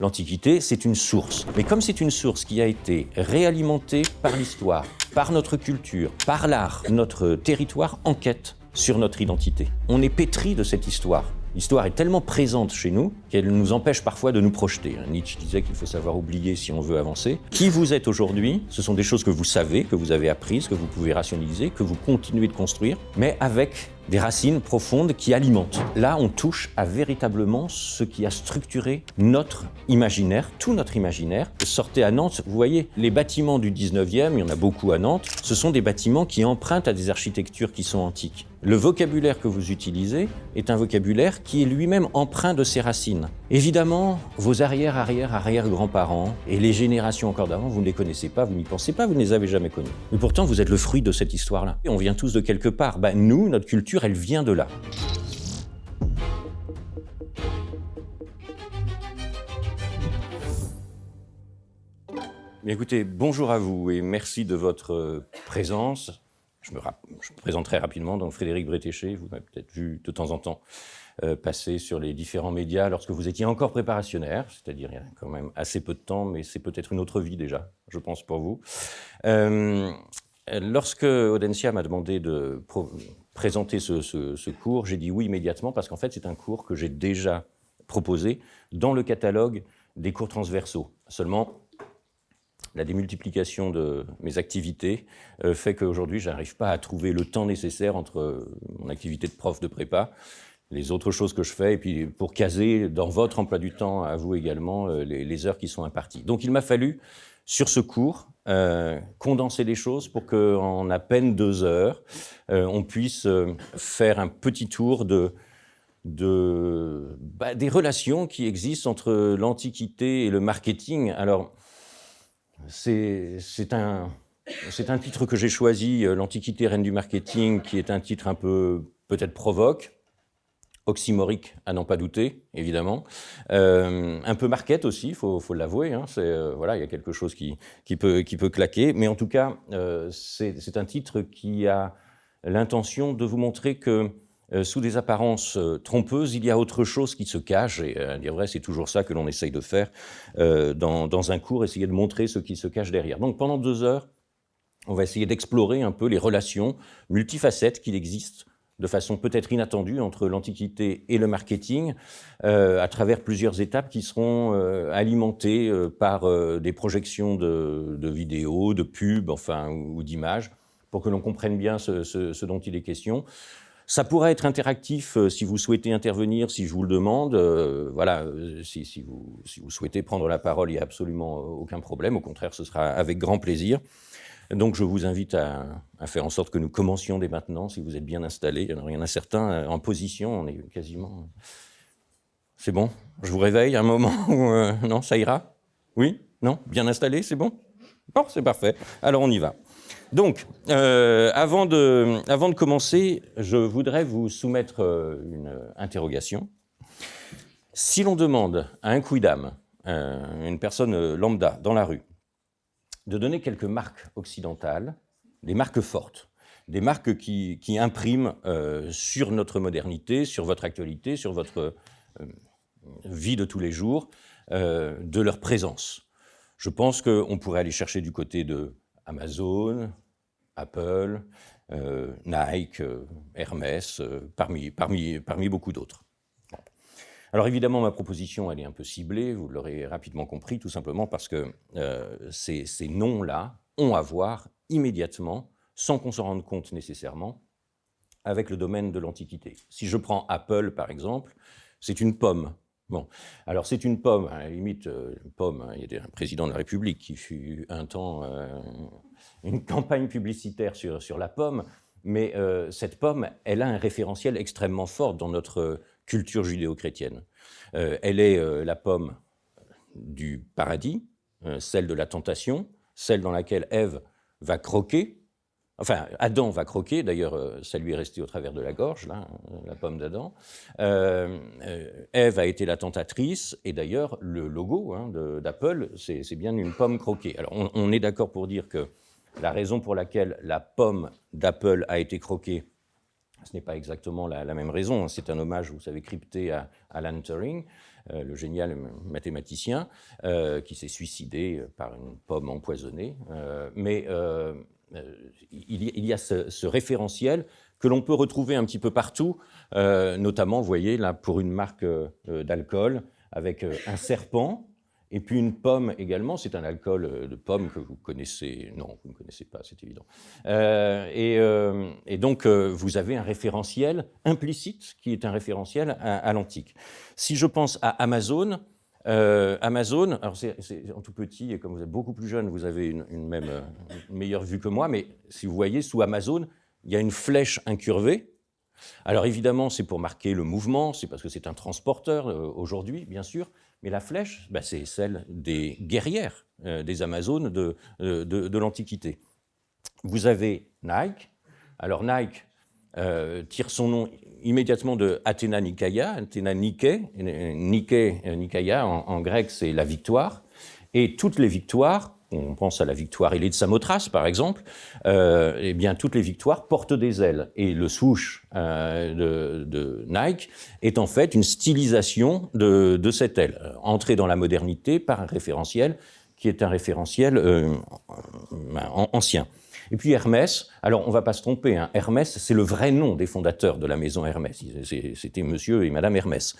L'Antiquité, c'est une source. Mais comme c'est une source qui a été réalimentée par l'histoire, par notre culture, par l'art, notre territoire enquête sur notre identité. On est pétri de cette histoire. L'histoire est tellement présente chez nous qu'elle nous empêche parfois de nous projeter. Nietzsche disait qu'il faut savoir oublier si on veut avancer. Qui vous êtes aujourd'hui, ce sont des choses que vous savez, que vous avez apprises, que vous pouvez rationaliser, que vous continuez de construire, mais avec des racines profondes qui alimentent. Là, on touche à véritablement ce qui a structuré notre imaginaire, tout notre imaginaire. Sortez à Nantes, vous voyez, les bâtiments du 19e, il y en a beaucoup à Nantes, ce sont des bâtiments qui empruntent à des architectures qui sont antiques. Le vocabulaire que vous utilisez est un vocabulaire qui est lui-même empreint de ses racines. Évidemment, vos arrière-grands-parents et les générations encore d'avant, vous ne les connaissez pas, vous n'y pensez pas, vous ne les avez jamais connus. Mais pourtant, vous êtes le fruit de cette histoire-là. Et on vient tous de quelque part. Nous, notre culture, elle vient de là. Bien, écoutez, bonjour à vous et merci de votre présence. Je me présente très rapidement, donc Frédéric Bretéché, vous m'avez peut-être vu de temps en temps passer sur les différents médias lorsque vous étiez encore préparationnaire, c'est-à-dire il y a quand même assez peu de temps, mais c'est peut-être une autre vie déjà, je pense pour vous. Lorsque Audencia m'a demandé de présenter ce cours, j'ai dit oui immédiatement parce qu'en fait c'est un cours que j'ai déjà proposé dans le catalogue des cours transversaux. Seulement, la démultiplication de mes activités fait qu'aujourd'hui, je n'arrive pas à trouver le temps nécessaire entre mon activité de prof de prépa, les autres choses que je fais, et puis pour caser dans votre emploi du temps, à vous également, les heures qui sont imparties. Donc il m'a fallu, sur ce cours, condenser les choses pour qu'en à peine 2 heures, on puisse faire un petit tour des relations qui existent entre l'Antiquité et le marketing. Alors, c'est un titre que j'ai choisi, l'Antiquité reine du marketing, qui est un titre un peu peut-être provoque, oxymorique à n'en pas douter, évidemment, un peu market aussi, il faut l'avouer, hein, voilà, il y a quelque chose qui peut claquer, mais en tout cas, c'est un titre qui a l'intention de vous montrer que sous des apparences trompeuses, il y a autre chose qui se cache, et à dire vrai, c'est toujours ça que l'on essaye de faire dans un cours, essayer de montrer ce qui se cache derrière. Donc pendant 2 heures, on va essayer d'explorer un peu les relations multifacettes qu'il existe de façon peut-être inattendue entre l'Antiquité et le marketing, à travers plusieurs étapes qui seront alimentées par des projections de vidéos, de pubs, enfin, ou d'images, pour que l'on comprenne bien ce dont il est question. Ça pourrait être interactif si vous souhaitez intervenir, si je vous le demande. Voilà, si vous souhaitez prendre la parole, il n'y a absolument aucun problème. Au contraire, ce sera avec grand plaisir. Donc, je vous invite à faire en sorte que nous commencions dès maintenant, si vous êtes bien installés. Il y en a certains en position, on est quasiment... C'est bon? Je vous réveille un moment où... non, ça ira? Oui? Non? Bien installé, c'est bon? Bon, c'est parfait. Alors, on y va. Donc, avant de commencer, je voudrais vous soumettre une interrogation. Si l'on demande à un quidam, une personne lambda dans la rue, de donner quelques marques occidentales, des marques fortes, des marques qui impriment sur notre modernité, sur votre actualité, sur votre vie de tous les jours, de leur présence. Je pense qu'on pourrait aller chercher du côté de Amazon, Apple, Nike, Hermès, parmi beaucoup d'autres. Bon. Alors évidemment, ma proposition, elle est un peu ciblée, vous l'aurez rapidement compris, tout simplement parce que ces noms-là ont à voir immédiatement, sans qu'on s'en rende compte nécessairement, avec le domaine de l'Antiquité. Si je prends Apple, par exemple, c'est une pomme. Bon, alors c'est une pomme, à la limite, une pomme, hein, il y a un président de la République qui fut un temps une campagne publicitaire sur la pomme, mais cette pomme, elle a un référentiel extrêmement fort dans notre culture judéo-chrétienne. Elle est la pomme du paradis, celle de la tentation, celle dans laquelle Ève va croquer. Enfin, Adam va croquer, d'ailleurs, ça lui est resté au travers de la gorge, là, la pomme d'Adam. Ève a été la tentatrice, et d'ailleurs, le logo d'Apple, c'est bien une pomme croquée. Alors, on est d'accord pour dire que la raison pour laquelle la pomme d'Apple a été croquée, ce n'est pas exactement la même raison. C'est un hommage, vous savez, crypté à Alan Turing. le génial mathématicien, qui s'est suicidé par une pomme empoisonnée. Mais il y a ce référentiel que l'on peut retrouver un petit peu partout, notamment, vous voyez, là, pour une marque d'alcool, avec un serpent, et puis une pomme également. C'est un alcool de pomme que vous connaissez. Non, vous ne connaissez pas, c'est évident. Et donc, vous avez un référentiel implicite qui est un référentiel à l'antique. Si je pense à Amazon, alors c'est en tout petit, et comme vous êtes beaucoup plus jeune, vous avez une meilleure vue que moi, mais si vous voyez, sous Amazon, il y a une flèche incurvée. Alors évidemment, c'est pour marquer le mouvement, c'est parce que c'est un transporteur aujourd'hui, bien sûr, mais la flèche, c'est celle des guerrières des Amazones de l'Antiquité. Vous avez Nike. Alors Nike tire son nom immédiatement de Athéna Nikaia, Athéna Nike, Nikaia en grec c'est la victoire, et toutes les victoires, on pense à la victoire ailée de Samothrace par exemple, eh bien toutes les victoires portent des ailes, et le swoosh de Nike est en fait une stylisation de cette aile, entrée dans la modernité par un référentiel qui est un référentiel ancien. Et puis Hermès, alors on ne va pas se tromper, hein, Hermès, c'est le vrai nom des fondateurs de la maison Hermès. C'était monsieur et madame Hermès.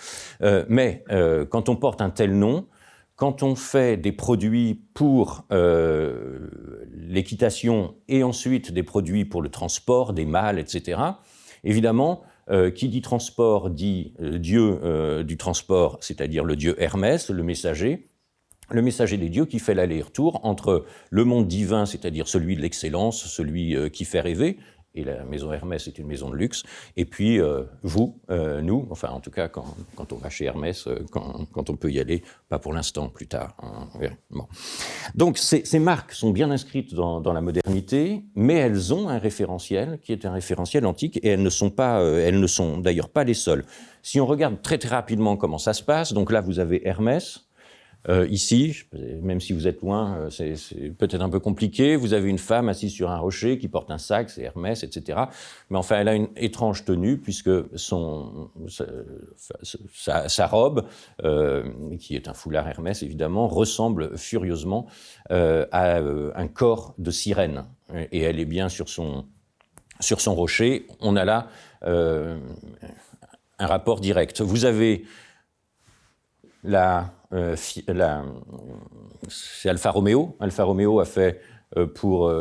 Mais quand on porte un tel nom, quand on fait des produits pour l'équitation et ensuite des produits pour le transport, des malles, etc., évidemment, qui dit transport dit dieu du transport, c'est-à-dire le dieu Hermès, le messager des dieux qui fait l'aller-retour entre le monde divin, c'est-à-dire celui de l'excellence, celui qui fait rêver, et la maison Hermès est une maison de luxe, et puis vous, nous, enfin en tout cas quand on va chez Hermès, quand on peut y aller, pas pour l'instant, plus tard. Hein, bon. Donc ces marques sont bien inscrites dans la modernité, mais elles ont un référentiel qui est un référentiel antique, et elles ne sont d'ailleurs pas les seules. Si on regarde très très rapidement comment ça se passe, donc là vous avez Hermès. Ici, même si vous êtes loin, c'est peut-être un peu compliqué. Vous avez une femme assise sur un rocher qui porte un sac, c'est Hermès, etc. Mais enfin, elle a une étrange tenue puisque sa robe, qui est un foulard Hermès évidemment, ressemble furieusement à un corps de sirène. Et elle est bien sur son rocher. On a là un rapport direct. Vous avez c'est Alfa Romeo. Alfa Romeo a fait pour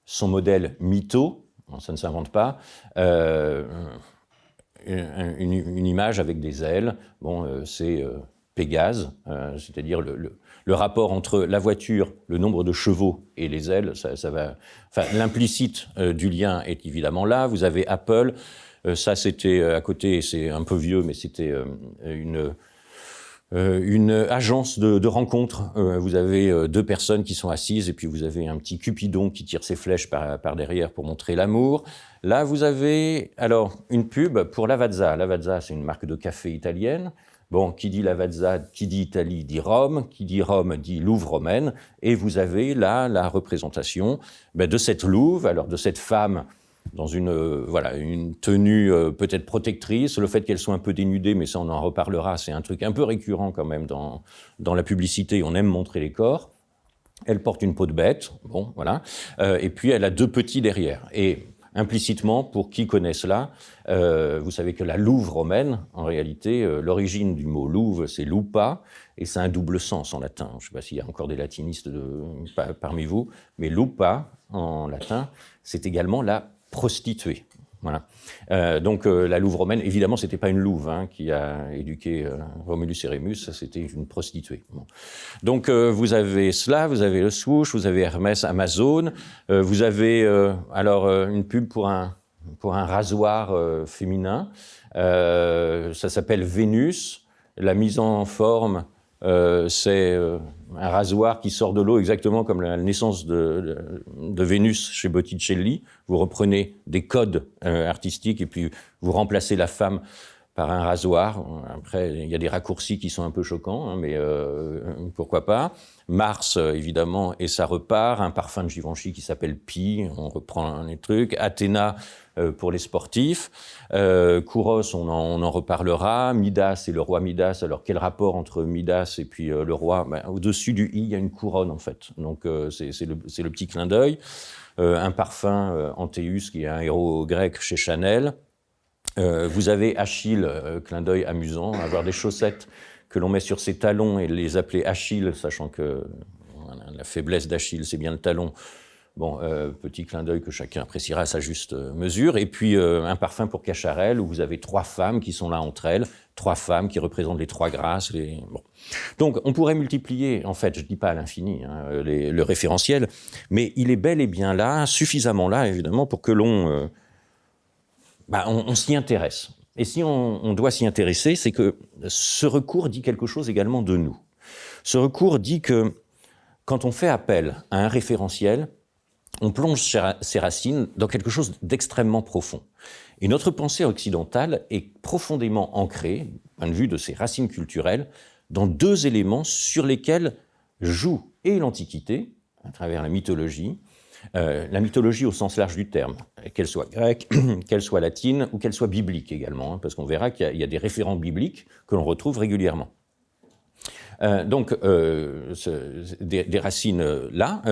son modèle Mito, ça ne s'invente pas, une image avec des ailes. Bon, c'est Pégase, c'est-à-dire le rapport entre la voiture, le nombre de chevaux et les ailes. Ça va. Enfin, l'implicite du lien est évidemment là. Vous avez Apple. Ça, c'était à côté. C'est un peu vieux, mais c'était une agence de rencontres. Vous avez deux personnes qui sont assises et puis vous avez un petit Cupidon qui tire ses flèches par derrière pour montrer l'amour. Là, vous avez alors une pub pour Lavazza. Lavazza, c'est une marque de café italienne. Bon, qui dit Lavazza, qui dit Italie, dit Rome. Qui dit Rome, dit Louve romaine. Et vous avez là la représentation de cette louve, alors de cette femme dans une tenue peut-être protectrice, le fait qu'elle soit un peu dénudée, mais ça on en reparlera, c'est un truc un peu récurrent quand même dans la publicité, on aime montrer les corps. Elle porte une peau de bête, bon, voilà, et puis elle a deux petits derrière. Et implicitement, pour qui connaît cela, vous savez que la louve romaine, en réalité, l'origine du mot louve, c'est lupa, et c'est un double sens en latin. Je ne sais pas s'il y a encore des latinistes parmi vous, mais lupa, en latin, c'est également la prostituée. Voilà. Donc la louve romaine, évidemment, c'était pas une louve qui a éduqué Romulus et Rémus, c'était une prostituée. Bon. Donc vous avez cela, vous avez le swoosh, vous avez Hermès, Amazon, vous avez une pub pour un rasoir féminin. Ça s'appelle Vénus. La mise en forme, c'est un rasoir qui sort de l'eau exactement comme la naissance de Vénus chez Botticelli. Vous reprenez des codes artistiques et puis vous remplacez la femme par un rasoir. Après, il y a des raccourcis qui sont un peu choquants, hein, mais pourquoi pas. Mars, évidemment, et ça repart. Un parfum de Givenchy qui s'appelle Pi, on reprend les trucs. Athéna pour les sportifs. Kouros, on en reparlera. Midas et le roi Midas. Alors, quel rapport entre Midas et puis le roi? Au-dessus du i, il y a une couronne, en fait. Donc, c'est le petit clin d'œil. Un parfum, Anthéus, qui est un héros grec chez Chanel. Vous avez Achille, clin d'œil amusant, avoir des chaussettes que l'on met sur ses talons et les appeler Achille, sachant que la faiblesse d'Achille, c'est bien le talon. Bon, petit clin d'œil que chacun appréciera à sa juste mesure. Et puis un parfum pour Cacharel, où vous avez 3 femmes qui sont là entre elles, 3 femmes qui représentent les 3 grâces. Bon. Donc on pourrait multiplier, en fait, je ne dis pas à l'infini, hein, le référentiel, mais il est bel et bien là, suffisamment là, évidemment, pour que l'on... on s'y intéresse. Et si on doit s'y intéresser, c'est que ce recours dit quelque chose également de nous. Ce recours dit que quand on fait appel à un référentiel, on plonge ses racines dans quelque chose d'extrêmement profond. Et notre pensée occidentale est profondément ancrée, du point de vue de ses racines culturelles, dans 2 éléments sur lesquels joue et l'Antiquité, à travers la mythologie au sens large du terme, qu'elle soit grecque, qu'elle soit latine ou qu'elle soit biblique également, hein, parce qu'on verra qu'il y a des référents bibliques que l'on retrouve régulièrement. Donc, des racines là,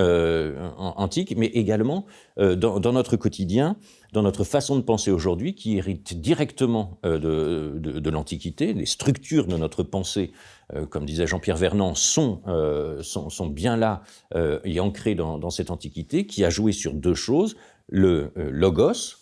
antiques, mais également dans notre quotidien, dans notre façon de penser aujourd'hui, qui hérite directement de l'Antiquité. Les structures de notre pensée, comme disait Jean-Pierre Vernant, sont bien là et ancrées dans cette Antiquité, qui a joué sur 2 choses, le logos,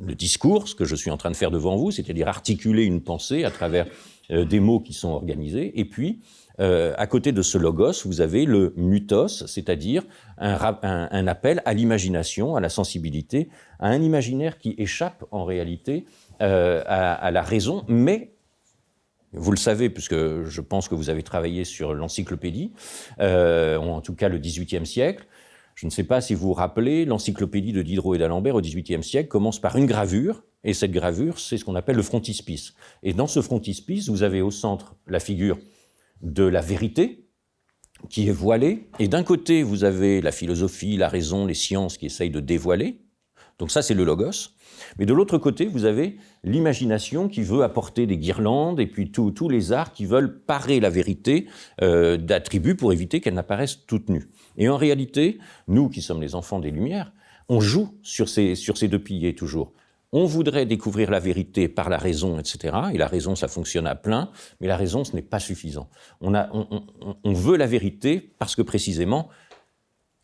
le discours, ce que je suis en train de faire devant vous, c'est-à-dire articuler une pensée à travers des mots qui sont organisés, et puis à côté de ce logos, vous avez le mythos, c'est-à-dire un appel à l'imagination, à la sensibilité, à un imaginaire qui échappe en réalité à la raison, mais vous le savez, puisque je pense que vous avez travaillé sur l'encyclopédie, ou en tout cas le XVIIIe siècle. Je ne sais pas si vous vous rappelez, l'encyclopédie de Diderot et d'Alembert au XVIIIe siècle commence par une gravure, et cette gravure, c'est ce qu'on appelle le frontispice. Et dans ce frontispice, vous avez au centre la figure de la vérité, qui est voilée, et d'un côté, vous avez la philosophie, la raison, les sciences qui essayent de dévoiler. Donc ça, c'est le logos. Mais de l'autre côté, vous avez l'imagination qui veut apporter des guirlandes, et puis tous les arts qui veulent parer la vérité d'attributs pour éviter qu'elle n'apparaisse toute nue. Et en réalité, nous qui sommes les enfants des Lumières, on joue sur ces 2 piliers toujours. On voudrait découvrir la vérité par la raison, etc. Et la raison, ça fonctionne à plein, mais la raison, ce n'est pas suffisant. On veut la vérité parce que précisément,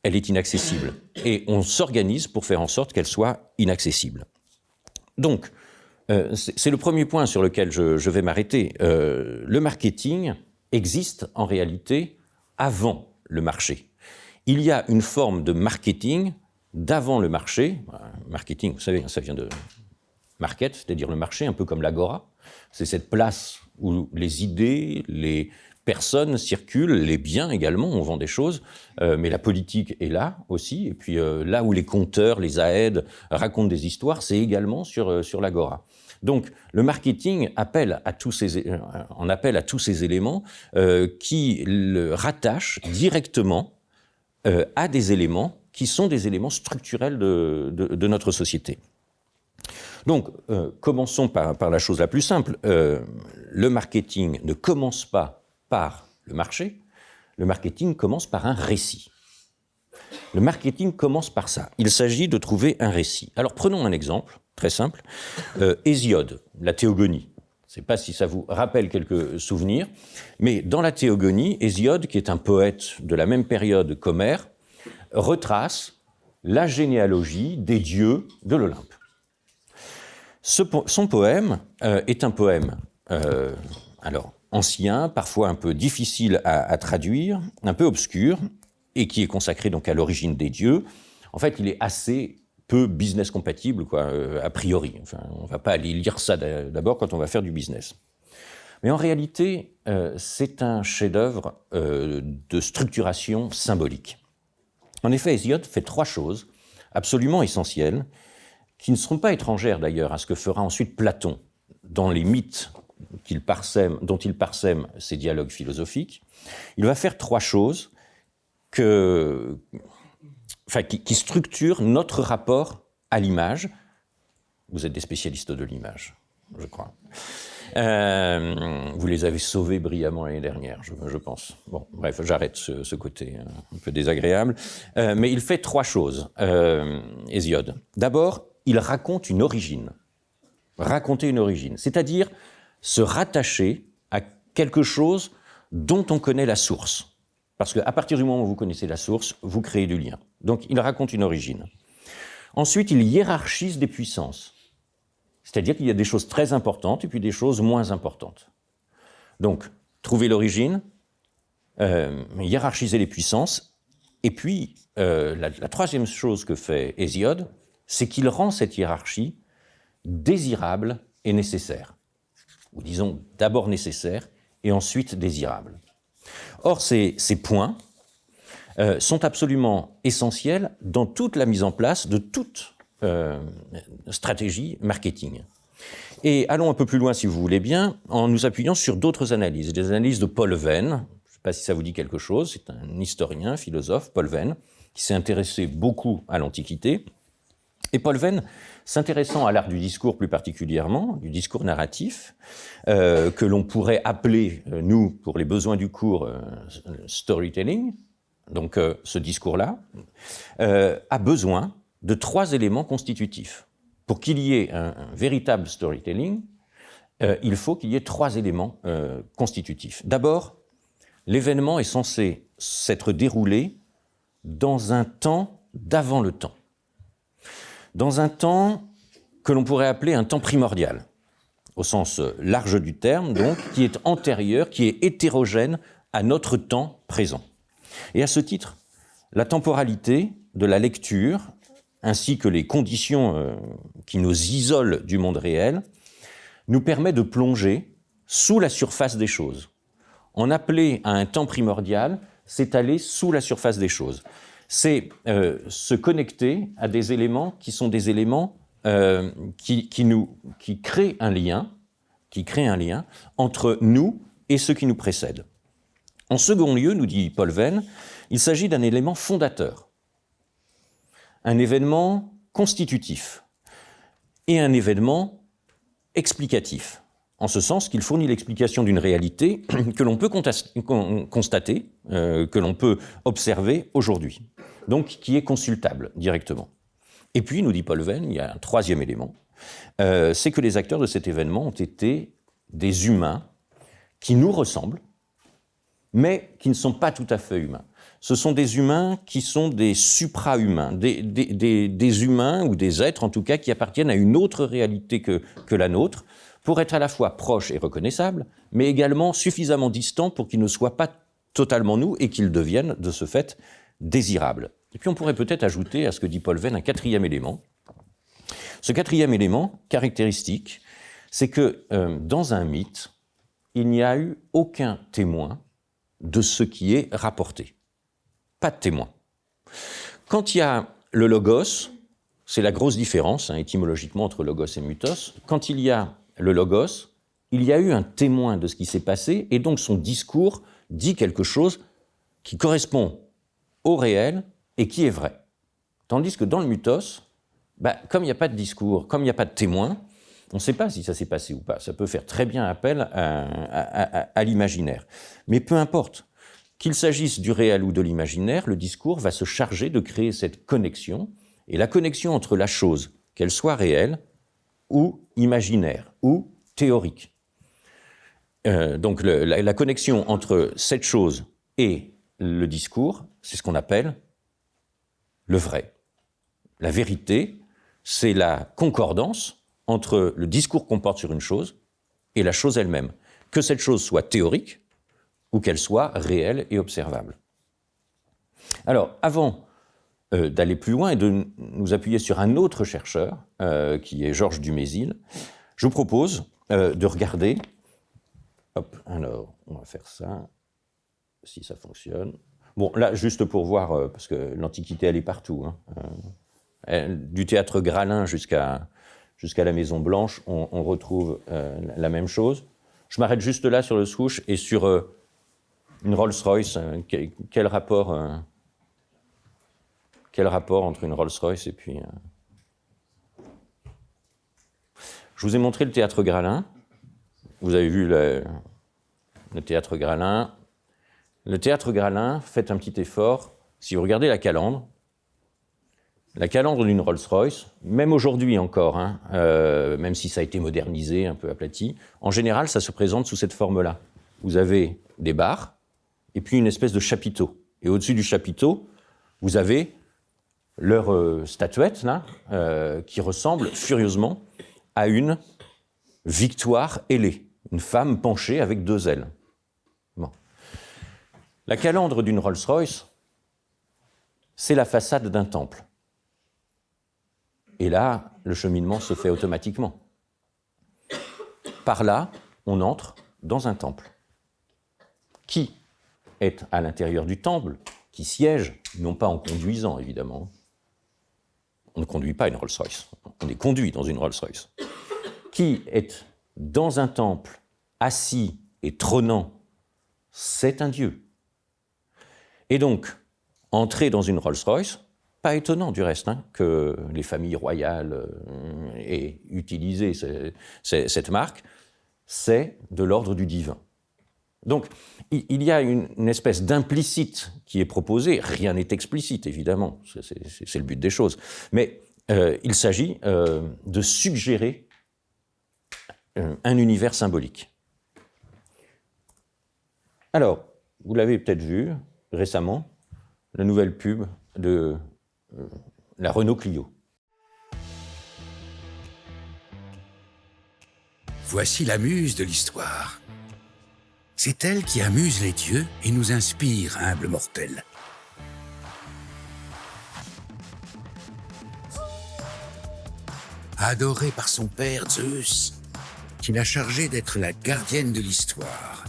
elle est inaccessible. Et on s'organise pour faire en sorte qu'elle soit inaccessible. Donc, c'est le premier point sur lequel je vais m'arrêter. Le marketing existe en réalité avant le marché. Il y a une forme de marketing d'avant le marché. Marketing, vous savez, ça vient de market, c'est-à-dire le marché, un peu comme l'agora. C'est cette place où les idées, les personnes circulent, les biens également, on vend des choses, mais la politique est là aussi. Et puis là où les conteurs, les aèdes racontent des histoires, c'est également sur l'agora. Donc le marketing en appelle à tous ces éléments qui le rattachent directement à des éléments qui sont des éléments structurels de notre société. Donc, commençons par la chose la plus simple. Le marketing ne commence pas par le marché, le marketing commence par un récit. Le marketing commence par ça. Il s'agit de trouver un récit. Alors, prenons un exemple très simple. Hésiode, la Théogonie. Je ne sais pas si ça vous rappelle quelques souvenirs, mais dans la Théogonie, Hésiode, qui est un poète de la même période qu'Homère, retrace la généalogie des dieux de l'Olympe. Son poème est un poème ancien, parfois un peu difficile à traduire, un peu obscur, et qui est consacré donc à l'origine des dieux. En fait, il est assez peu business compatible, a priori. Enfin, on ne va pas aller lire ça d'abord quand on va faire du business. Mais en réalité, c'est un chef-d'œuvre de structuration symbolique. En effet, Hésiode fait 3 choses absolument essentielles, qui ne seront pas étrangères d'ailleurs à ce que fera ensuite Platon dans les mythes dont il parsème ses dialogues philosophiques, il va faire trois choses qui structurent notre rapport à l'image. Vous êtes des spécialistes de l'image, je crois. Vous les avez sauvés brillamment l'année dernière, je pense. Bon, bref, j'arrête ce côté un peu désagréable. Mais il fait trois choses, Hésiode. D'abord, il raconte une origine. Raconter une origine, c'est-à-dire se rattacher à quelque chose dont on connaît la source. Parce qu'à partir du moment où vous connaissez la source, vous créez du lien. Donc, il raconte une origine. Ensuite, il hiérarchise des puissances. C'est-à-dire qu'il y a des choses très importantes et puis des choses moins importantes. Donc, trouver l'origine, hiérarchiser les puissances, et puis la troisième chose que fait Hésiode, c'est qu'il rend cette hiérarchie désirable et nécessaire. Ou disons d'abord nécessaire et ensuite désirable. Or, ces points sont absolument essentiels dans toute la mise en place de toute stratégie marketing. Et allons un peu plus loin, si vous voulez bien, en nous appuyant sur d'autres analyses. Des analyses de Paul Venn, je ne sais pas si ça vous dit quelque chose, c'est un historien, philosophe, Paul Venn, qui s'est intéressé beaucoup à l'Antiquité. Et Paul Venn, s'intéressant à l'art du discours plus particulièrement, du discours narratif, que l'on pourrait appeler, nous, pour les besoins du cours, storytelling, donc ce discours-là, a besoin de trois éléments constitutifs. Pour qu'il y ait un véritable storytelling, il faut qu'il y ait trois éléments constitutifs. D'abord, l'événement est censé s'être déroulé dans un temps d'avant le temps. Dans un temps que l'on pourrait appeler un temps primordial, au sens large du terme, donc, qui est antérieur, qui est hétérogène à notre temps présent. Et à ce titre, la temporalité de la lecture, ainsi que les conditions qui nous isolent du monde réel, nous permet de plonger sous la surface des choses. En appeler à un temps primordial, c'est aller sous la surface des choses. C'est se connecter à des éléments qui sont des éléments qui créent un lien, entre nous et ce qui nous précède. En second lieu, nous dit Paul Venn, il s'agit d'un élément fondateur, un événement constitutif et un événement explicatif, en ce sens qu'il fournit l'explication d'une réalité que l'on peut constater, que l'on peut observer aujourd'hui, donc qui est consultable directement. Et puis, nous dit Paul Venn, il y a un troisième élément, c'est que les acteurs de cet événement ont été des humains qui nous ressemblent, mais qui ne sont pas tout à fait humains. Ce sont des humains qui sont des supra-humains, des humains ou des êtres en tout cas qui appartiennent à une autre réalité que la nôtre, pour être à la fois proches et reconnaissables, mais également suffisamment distants pour qu'ils ne soient pas totalement nous et qu'ils deviennent de ce fait désirables. Et puis on pourrait peut-être ajouter à ce que dit Paul Venn un quatrième élément. Ce quatrième élément caractéristique, c'est que dans un mythe, il n'y a eu aucun témoin de ce qui est rapporté. Pas de témoin. Quand il y a le logos, c'est la grosse différence étymologiquement entre logos et mythos, quand il y a le logos, il y a eu un témoin de ce qui s'est passé et donc son discours dit quelque chose qui correspond au réel et qui est vrai. Tandis que dans le mythos, comme il n'y a pas de discours, comme il n'y a pas de témoin, on ne sait pas si ça s'est passé ou pas. Ça peut faire très bien appel à l'imaginaire. Mais peu importe, qu'il s'agisse du réel ou de l'imaginaire, le discours va se charger de créer cette connexion, et la connexion entre la chose, qu'elle soit réelle ou imaginaire, ou théorique. Donc la connexion entre cette chose et le discours, c'est ce qu'on appelle le vrai. La vérité, c'est la concordance entre le discours qu'on porte sur une chose et la chose elle-même. Que cette chose soit théorique ou qu'elle soit réelle et observable. Alors, avant d'aller plus loin et de nous appuyer sur un autre chercheur, qui est Georges Dumézil, je vous propose de regarder... Hop, alors, on va faire ça, si ça fonctionne. Bon, là, juste pour voir, parce que l'Antiquité, elle est partout. Du théâtre Gralin jusqu'à jusqu'à la Maison Blanche, on retrouve la même chose. Je m'arrête juste là sur le swoosh et sur une Rolls-Royce. Quel rapport entre une Rolls-Royce et puis... Je vous ai montré le théâtre Graslin. Vous avez vu le théâtre Graslin. Le théâtre Graslin, faites un petit effort. Si vous regardez la calandre d'une Rolls-Royce, même aujourd'hui encore, même si ça a été modernisé, un peu aplati, en général, ça se présente sous cette forme-là. Vous avez des barres et puis une espèce de chapiteau. Et au-dessus du chapiteau, vous avez leur statuette, là, qui ressemble furieusement à une victoire ailée, une femme penchée avec deux ailes. Bon. La calandre d'une Rolls-Royce, c'est la façade d'un temple. Et là, le cheminement se fait automatiquement. Par là, on entre dans un temple. Qui est à l'intérieur du temple, qui siège, non pas en conduisant, évidemment. On ne conduit pas une Rolls-Royce, on est conduit dans une Rolls-Royce. Qui est dans un temple, assis et trônant, c'est un dieu. Et donc, entrer dans une Rolls-Royce, pas étonnant du reste que les familles royales aient utilisé cette marque, c'est de l'ordre du divin. Donc, il y a une espèce d'implicite qui est proposé. Rien n'est explicite, évidemment, c'est le but des choses. Mais il s'agit de suggérer un univers symbolique. Alors, vous l'avez peut-être vu récemment, la nouvelle pub de la Renault Clio. Voici la muse de l'histoire. C'est elle qui amuse les dieux et nous inspire, humbles mortels. Adorée par son père Zeus, qui l'a chargée d'être la gardienne de l'histoire.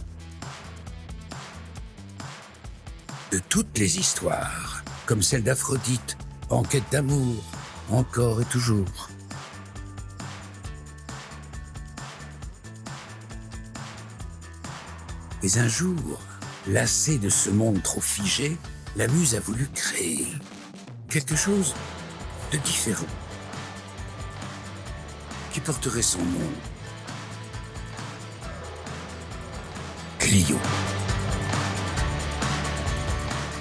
De toutes les histoires, comme celle d'Aphrodite, en quête d'amour, encore et toujours. Mais un jour, lassée de ce monde trop figé, la muse a voulu créer quelque chose de différent, qui porterait son nom. Clio.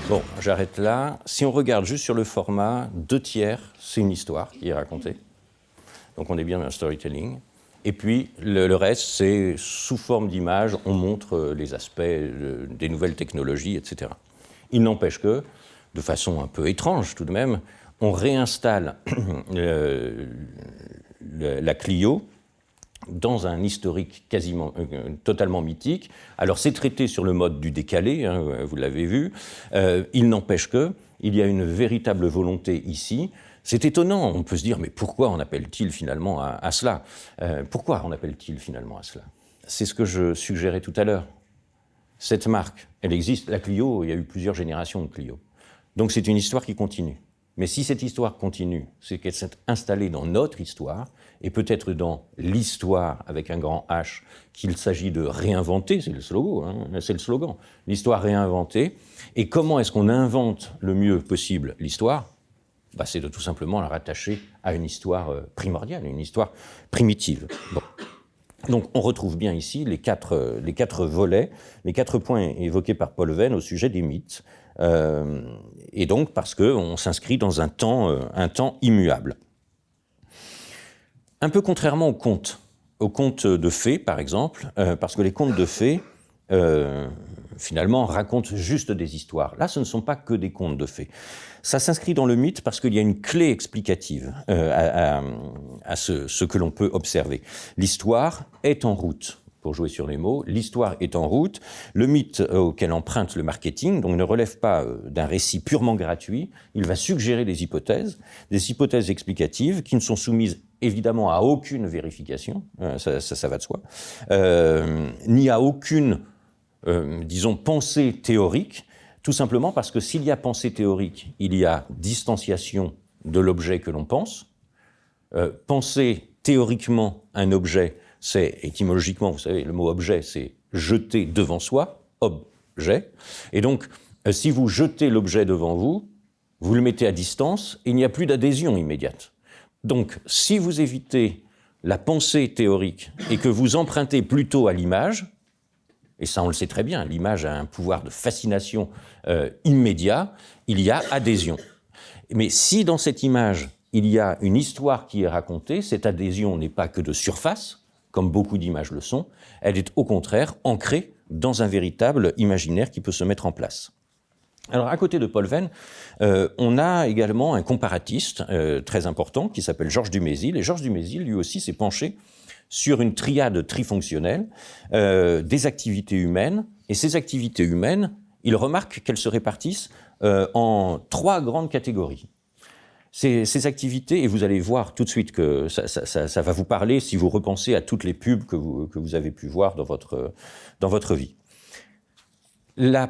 Bon, j'arrête là. Si on regarde juste sur le format, 2/3, c'est une histoire qui est racontée. Donc on est bien dans le storytelling. Et puis le reste, c'est sous forme d'image, on montre les aspects des nouvelles technologies, etc. Il n'empêche que, de façon un peu étrange tout de même, on réinstalle la Clio dans un historique quasiment totalement mythique. Alors c'est traité sur le mode du décalé, vous l'avez vu. Il n'empêche que il y a une véritable volonté ici. C'est étonnant, on peut se dire, mais pourquoi en appelle-t-il finalement à cela ? Pourquoi en appelle-t-il finalement à cela ? C'est ce que je suggérais tout à l'heure. Cette marque, elle existe. La Clio, il y a eu plusieurs générations de Clio. Donc c'est une histoire qui continue. Mais si cette histoire continue, c'est qu'elle s'est installée dans notre histoire, et peut-être dans l'histoire, avec un grand H, qu'il s'agit de réinventer, c'est le slogan, l'histoire réinventée. Et comment est-ce qu'on invente le mieux possible l'histoire ? C'est de tout simplement la rattacher à une histoire primordiale, une histoire primitive. Bon. Donc on retrouve bien ici les quatre volets, les 4 points évoqués par Paul Venn au sujet des mythes, et donc parce qu'on s'inscrit dans un temps immuable. Un peu contrairement aux contes de fées par exemple, parce que les contes de fées, finalement, racontent juste des histoires. Là, ce ne sont pas que des contes de fées. Ça s'inscrit dans le mythe parce qu'il y a une clé explicative à ce que l'on peut observer. L'histoire est en route. Pour jouer sur les mots, l'histoire est en route. Le mythe auquel emprunte le marketing donc, ne relève pas d'un récit purement gratuit. Il va suggérer des hypothèses explicatives qui ne sont soumises évidemment à aucune vérification, ça va de soi, ni à aucune, pensée théorique, tout simplement parce que s'il y a pensée théorique, il y a distanciation de l'objet que l'on pense. Pensée théoriquement, un objet, c'est, étymologiquement, vous savez, le mot objet, c'est jeter devant soi, objet. Et donc, si vous jetez l'objet devant vous, vous le mettez à distance, et il n'y a plus d'adhésion immédiate. Donc, si vous évitez la pensée théorique et que vous empruntez plutôt à l'image, et ça on le sait très bien, l'image a un pouvoir de fascination immédiat, il y a adhésion. Mais si dans cette image, il y a une histoire qui est racontée, cette adhésion n'est pas que de surface, comme beaucoup d'images le sont, elle est au contraire ancrée dans un véritable imaginaire qui peut se mettre en place. Alors, à côté de Paul Venn, on a également un comparatiste très important qui s'appelle Georges Dumézil. Et Georges Dumézil, lui aussi, s'est penché sur une triade trifonctionnelle des activités humaines. Et ces activités humaines, il remarque qu'elles se répartissent en 3 grandes catégories. Ces activités, et vous allez voir tout de suite que ça va vous parler si vous repensez à toutes les pubs que vous avez pu voir dans votre vie. Le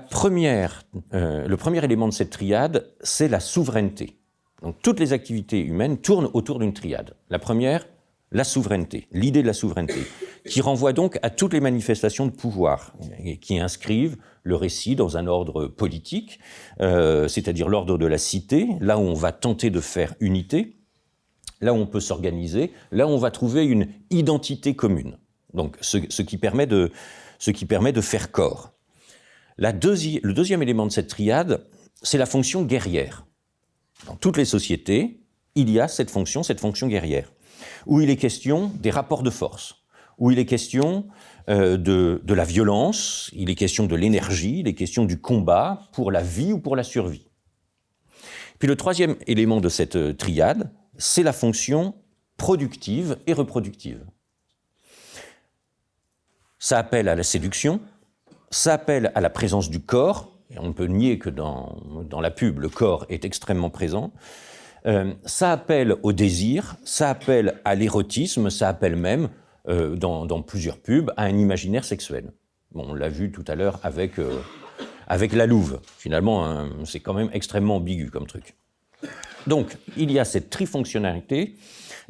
premier élément de cette triade, c'est la souveraineté. Donc, toutes les activités humaines tournent autour d'une triade. La première, la souveraineté, l'idée de la souveraineté, qui renvoie donc à toutes les manifestations de pouvoir, et qui inscrivent le récit dans un ordre politique, c'est-à-dire l'ordre de la cité, là où on va tenter de faire unité, là où on peut s'organiser, là où on va trouver une identité commune. Donc, ce qui permet de faire corps. Le deuxième élément de cette triade, c'est la fonction guerrière. Dans toutes les sociétés, il y a cette fonction guerrière, où il est question des rapports de force, où il est question de la violence, il est question de l'énergie, il est question du combat pour la vie ou pour la survie. Puis le troisième élément de cette triade, c'est la fonction productive et reproductive. Ça appelle à la séduction, ça appelle à la présence du corps, et on ne peut nier que dans la pub, le corps est extrêmement présent. Ça appelle au désir, ça appelle à l'érotisme, ça appelle même, dans plusieurs pubs, à un imaginaire sexuel. Bon, on l'a vu tout à l'heure avec la louve. Finalement, c'est quand même extrêmement ambigu comme truc. Donc, il y a cette trifonctionnalité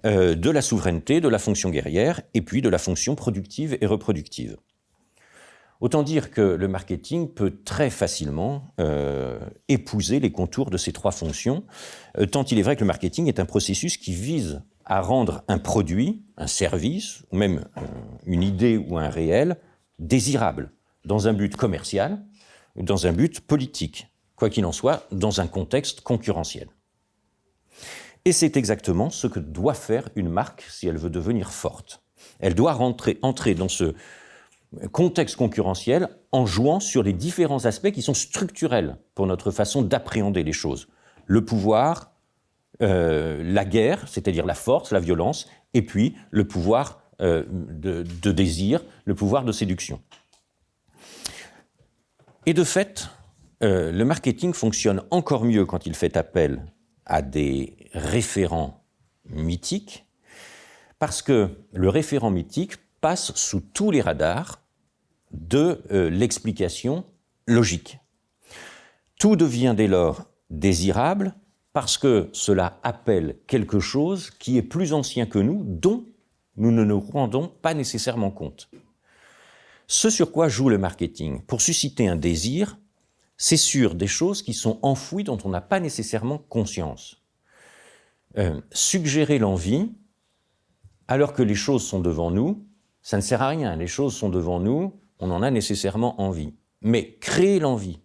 de la souveraineté, de la fonction guerrière, et puis de la fonction productive et reproductive. Autant dire que le marketing peut très facilement épouser les contours de ces 3 fonctions, tant il est vrai que le marketing est un processus qui vise à rendre un produit, un service, ou même une idée ou un réel, désirable, dans un but commercial, dans un but politique, quoi qu'il en soit, dans un contexte concurrentiel. Et c'est exactement ce que doit faire une marque si elle veut devenir forte. Elle doit entrer dans ce contexte concurrentiel en jouant sur les différents aspects qui sont structurels pour notre façon d'appréhender les choses. Le pouvoir, la guerre, c'est-à-dire la force, la violence, et puis le pouvoir de désir, le pouvoir de séduction. Et de fait, le marketing fonctionne encore mieux quand il fait appel à des référents mythiques, parce que le référent mythique passe sous tous les radars de l'explication logique. Tout devient dès lors désirable parce que cela appelle quelque chose qui est plus ancien que nous, dont nous ne nous rendons pas nécessairement compte. Ce sur quoi joue le marketing, pour susciter un désir, c'est sur des choses qui sont enfouies dont on n'a pas nécessairement conscience. Suggérer l'envie, alors que les choses sont devant nous, ça ne sert à rien. Les choses sont devant nous, on en a nécessairement envie. Mais créer l'envie,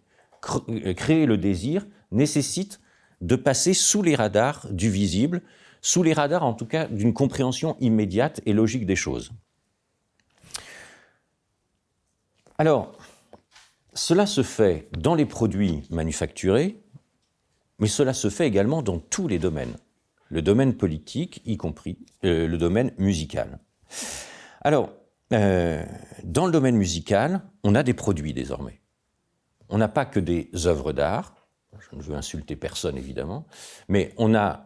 créer le désir, nécessite de passer sous les radars du visible, sous les radars en tout cas d'une compréhension immédiate et logique des choses. Alors, cela se fait dans les produits manufacturés, mais cela se fait également dans tous les domaines. Le domaine politique, y compris le domaine musical. Alors, dans le domaine musical, on a des produits désormais. On n'a pas que des œuvres d'art, je ne veux insulter personne évidemment, mais on a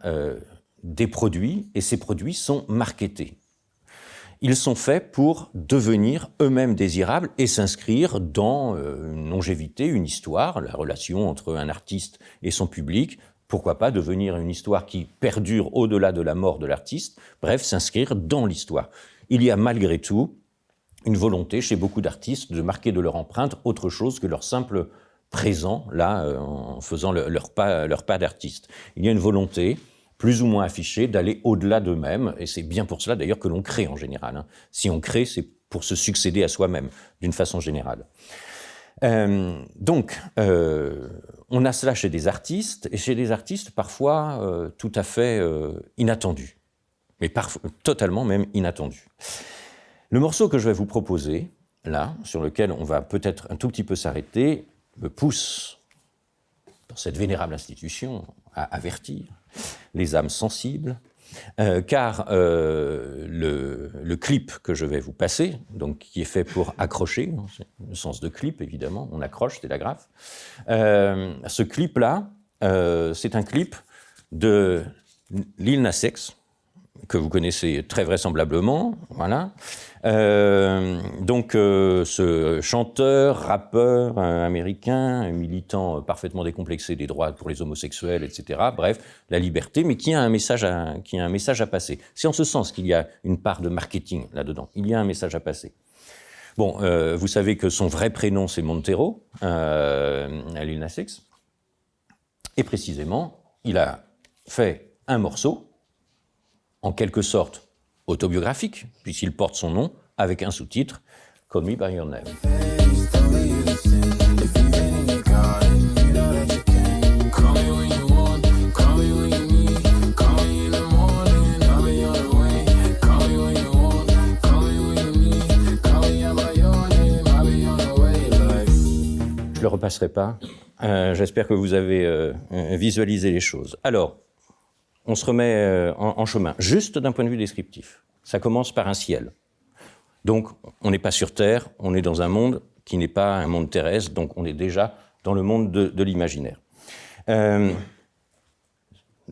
des produits et ces produits sont marketés. Ils sont faits pour devenir eux-mêmes désirables et s'inscrire dans une longévité, une histoire, la relation entre un artiste et son public, Pourquoi pas devenir une histoire qui perdure au-delà de la mort de l'artiste, bref, s'inscrire dans l'histoire. Il y a malgré tout une volonté chez beaucoup d'artistes de marquer de leur empreinte autre chose que leur simple présent, là, en faisant leur pas d'artiste. Il y a une volonté, plus ou moins affichée, d'aller au-delà d'eux-mêmes, et c'est bien pour cela d'ailleurs que l'on crée en général. Hein. Si on crée, c'est pour se succéder à soi-même, d'une façon générale. Donc, on a cela chez des artistes, et chez des artistes parfois tout à fait inattendus, mais totalement même inattendus. Le morceau que je vais vous proposer, là, sur lequel on va peut-être un tout petit peu s'arrêter, me pousse, dans cette vénérable institution, à avertir les âmes sensibles, car le clip que je vais vous passer, donc qui est fait pour accrocher, c'est le sens de clip évidemment, on accroche, télégraphe, ce clip-là, c'est un clip de Lil Nas X, que vous connaissez très vraisemblablement, voilà. Donc, ce chanteur, rappeur américain, militant parfaitement décomplexé des droits pour les homosexuels, etc. Bref, la liberté, mais qui a un message à passer. C'est en ce sens qu'il y a une part de marketing là-dedans. Il y a un message à passer. Bon, vous savez que son vrai prénom, c'est Montero, Lil Nas X. Et précisément, il a fait un morceau en quelque sorte autobiographique, puisqu'il porte son nom, avec un sous-titre, « Call Me By Your Name ». Je ne le repasserai pas. J'espère que vous avez visualisé les choses. Alors, on se remet en chemin, juste d'un point de vue descriptif. Ça commence par un ciel. Donc, on n'est pas sur Terre, on est dans un monde qui n'est pas un monde terrestre, donc on est déjà dans le monde de l'imaginaire.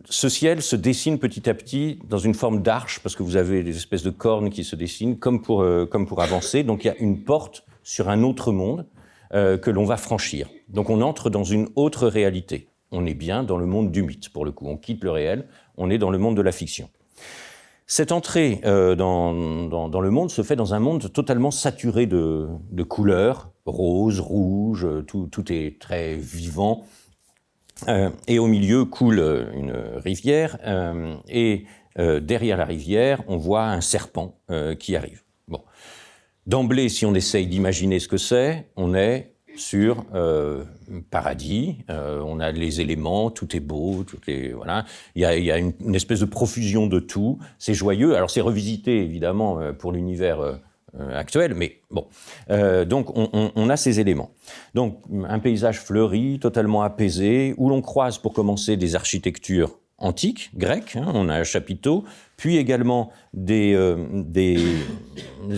Ce ciel se dessine petit à petit dans une forme d'arche, parce que vous avez des espèces de cornes qui se dessinent, comme pour avancer. Donc, il y a une porte sur un autre monde que l'on va franchir. Donc, on entre dans une autre réalité. On est bien dans le monde du mythe, pour le coup. On quitte le réel, on est dans le monde de la fiction. Cette entrée dans le monde se fait dans un monde totalement saturé de couleurs, rose, rouge, tout est très vivant. Et au milieu coule une rivière, et derrière la rivière, on voit un serpent qui arrive. Bon. D'emblée, si on essaye d'imaginer ce que c'est, on est sur paradis, on a les éléments, tout est beau, voilà. Il y a une espèce de profusion de tout, c'est joyeux. Alors c'est revisité évidemment pour l'univers actuel, mais bon. Donc on a ces éléments. Donc un paysage fleuri, totalement apaisé, où l'on croise pour commencer des architectures antiques, grecques, hein, on a un chapiteau, puis également des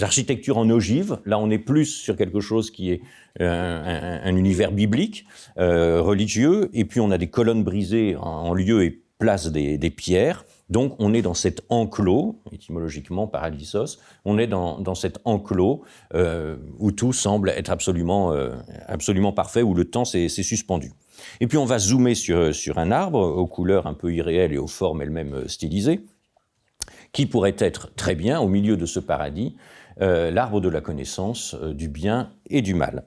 architectures en ogive. Là, on est plus sur quelque chose qui est un univers biblique, religieux, et puis on a des colonnes brisées en lieu et place des pierres. Donc, on est dans cet enclos, étymologiquement paradisos, on est dans cet enclos où tout semble être absolument parfait, où le temps s'est suspendu. Et puis on va zoomer sur un arbre aux couleurs un peu irréelles et aux formes elles-mêmes stylisées, qui pourrait être très bien, au milieu de ce paradis, l'arbre de la connaissance du bien et du mal,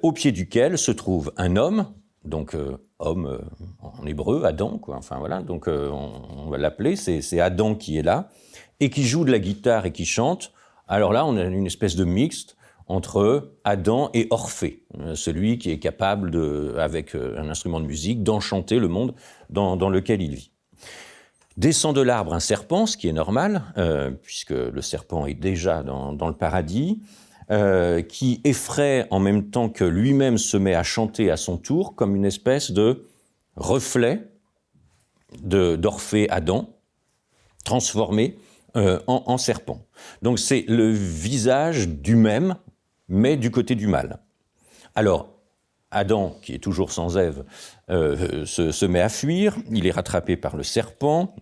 au pied duquel se trouve un homme, donc homme en hébreu, Adam, quoi, enfin voilà, donc on va l'appeler, c'est Adam qui est là, et qui joue de la guitare et qui chante. Alors là, on a une espèce de mixte entre Adam et Orphée, celui qui est capable, avec un instrument de musique, d'enchanter le monde dans lequel il vit. Descend de l'arbre un serpent, ce qui est normal, puisque le serpent est déjà dans le paradis, qui effraie en même temps que lui-même se met à chanter à son tour, comme une espèce de reflet d'Orphée Adam, transformé en serpent. Donc c'est le visage du même, mais du côté du mal. Alors, Adam, qui est toujours sans Ève, se met à fuir, il est rattrapé par le serpent,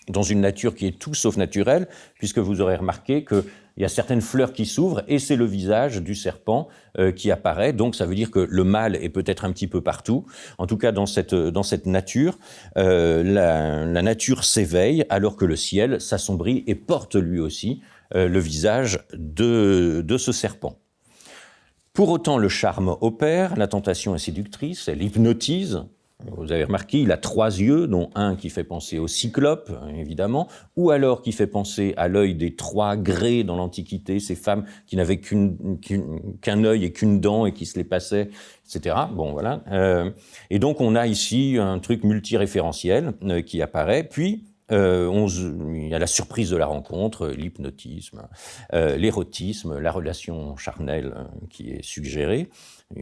dans une nature qui est tout sauf naturelle, puisque vous aurez remarqué qu'il y a certaines fleurs qui s'ouvrent, et c'est le visage du serpent qui apparaît. Donc ça veut dire que le mâle est peut-être un petit peu partout. En tout cas, dans cette nature, la nature s'éveille, alors que le ciel s'assombrit et porte lui aussi le visage de ce serpent. Pour autant, le charme opère, la tentation est séductrice, elle hypnotise. Vous avez remarqué, il a 3 yeux, dont un qui fait penser au cyclope, évidemment, ou alors qui fait penser à l'œil des 3 grès dans l'Antiquité, ces femmes qui n'avaient qu'un œil et qu'une dent et qui se les passaient, etc. Bon, voilà. Et donc, on a ici un truc multiréférentiel qui apparaît, puis il y a la surprise de la rencontre, l'hypnotisme, l'érotisme, la relation charnelle qui est suggérée,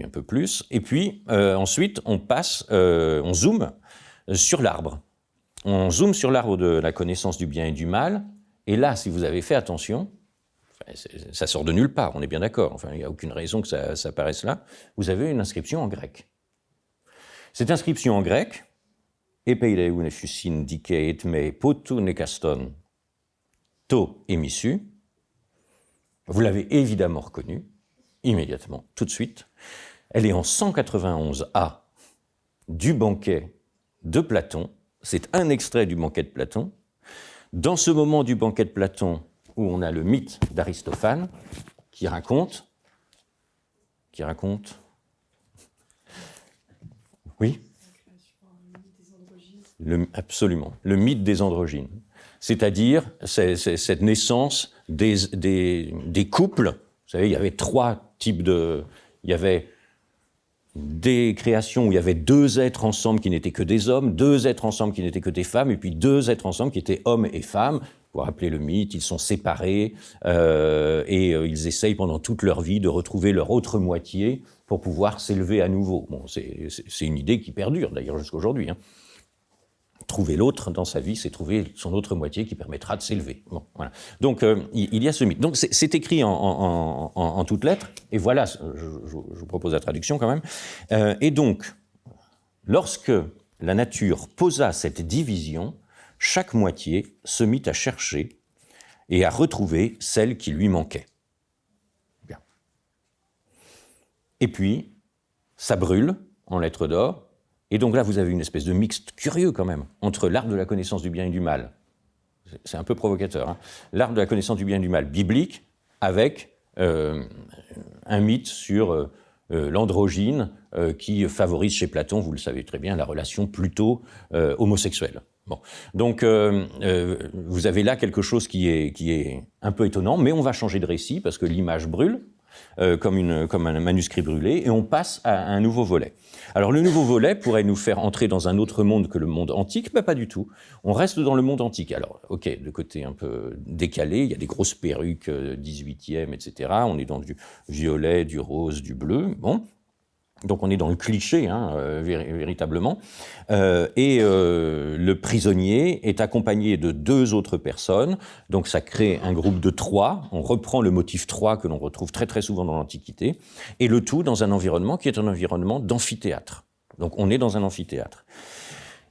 un peu plus. Et puis, ensuite, on zoome sur l'arbre. On zoome sur l'arbre de la connaissance du bien et du mal. Et là, si vous avez fait attention, ça sort de nulle part, on est bien d'accord. Enfin, il n'y a aucune raison que ça apparaisse là. Vous avez une inscription en grec. Cette inscription en grec, Epeileun effusin diceit me potu nekaston to emissu, vous l'avez évidemment reconnue, immédiatement, tout de suite. Elle est en 191a du banquet de Platon. C'est un extrait du banquet de Platon. Dans ce moment du banquet de Platon, où on a le mythe d'Aristophane, qui raconte... Oui ? Absolument, le mythe des androgynes. C'est-à-dire cette naissance des couples. Vous savez, il y avait 3 types de... Il y avait des créations où il y avait 2 êtres ensemble qui n'étaient que des hommes, 2 êtres ensemble qui n'étaient que des femmes, et puis 2 êtres ensemble qui étaient hommes et femmes. Vous vous rappelez le mythe, ils sont séparés et ils essayent pendant toute leur vie de retrouver leur autre moitié pour pouvoir s'élever à nouveau. Bon, c'est une idée qui perdure d'ailleurs jusqu'à aujourd'hui. Trouver l'autre dans sa vie, c'est trouver son autre moitié qui permettra de s'élever. Bon, voilà. Donc, il y a ce mythe. Donc, c'est écrit en toutes lettres, et voilà, je vous propose la traduction quand même. Et donc, lorsque la nature posa cette division, chaque moitié se mit à chercher et à retrouver celle qui lui manquait. Bien. Et puis, ça brûle en lettres d'or. Et donc là, vous avez une espèce de mixte curieux quand même, entre l'art de la connaissance du bien et du mal. C'est un peu provocateur, hein. L'art de la connaissance du bien et du mal biblique, avec un mythe sur l'androgyne qui favorise chez Platon, vous le savez très bien, la relation plutôt homosexuelle. Bon. Donc, vous avez là quelque chose qui est un peu étonnant, mais on va changer de récit, parce que l'image brûle, comme un manuscrit brûlé, et on passe à un nouveau volet. Alors le nouveau volet pourrait nous faire entrer dans un autre monde que le monde antique, mais pas du tout. On reste dans le monde antique. Alors, ok, de côté un peu décalé, il y a des grosses perruques 18e, etc. On est dans du violet, du rose, du bleu, bon. Donc on est dans le cliché, véritablement. Et le prisonnier est accompagné de 2 autres personnes. Donc ça crée un groupe de 3. On reprend le motif 3 que l'on retrouve très très souvent dans l'Antiquité. Et le tout dans un environnement qui est un environnement d'amphithéâtre. Donc on est dans un amphithéâtre.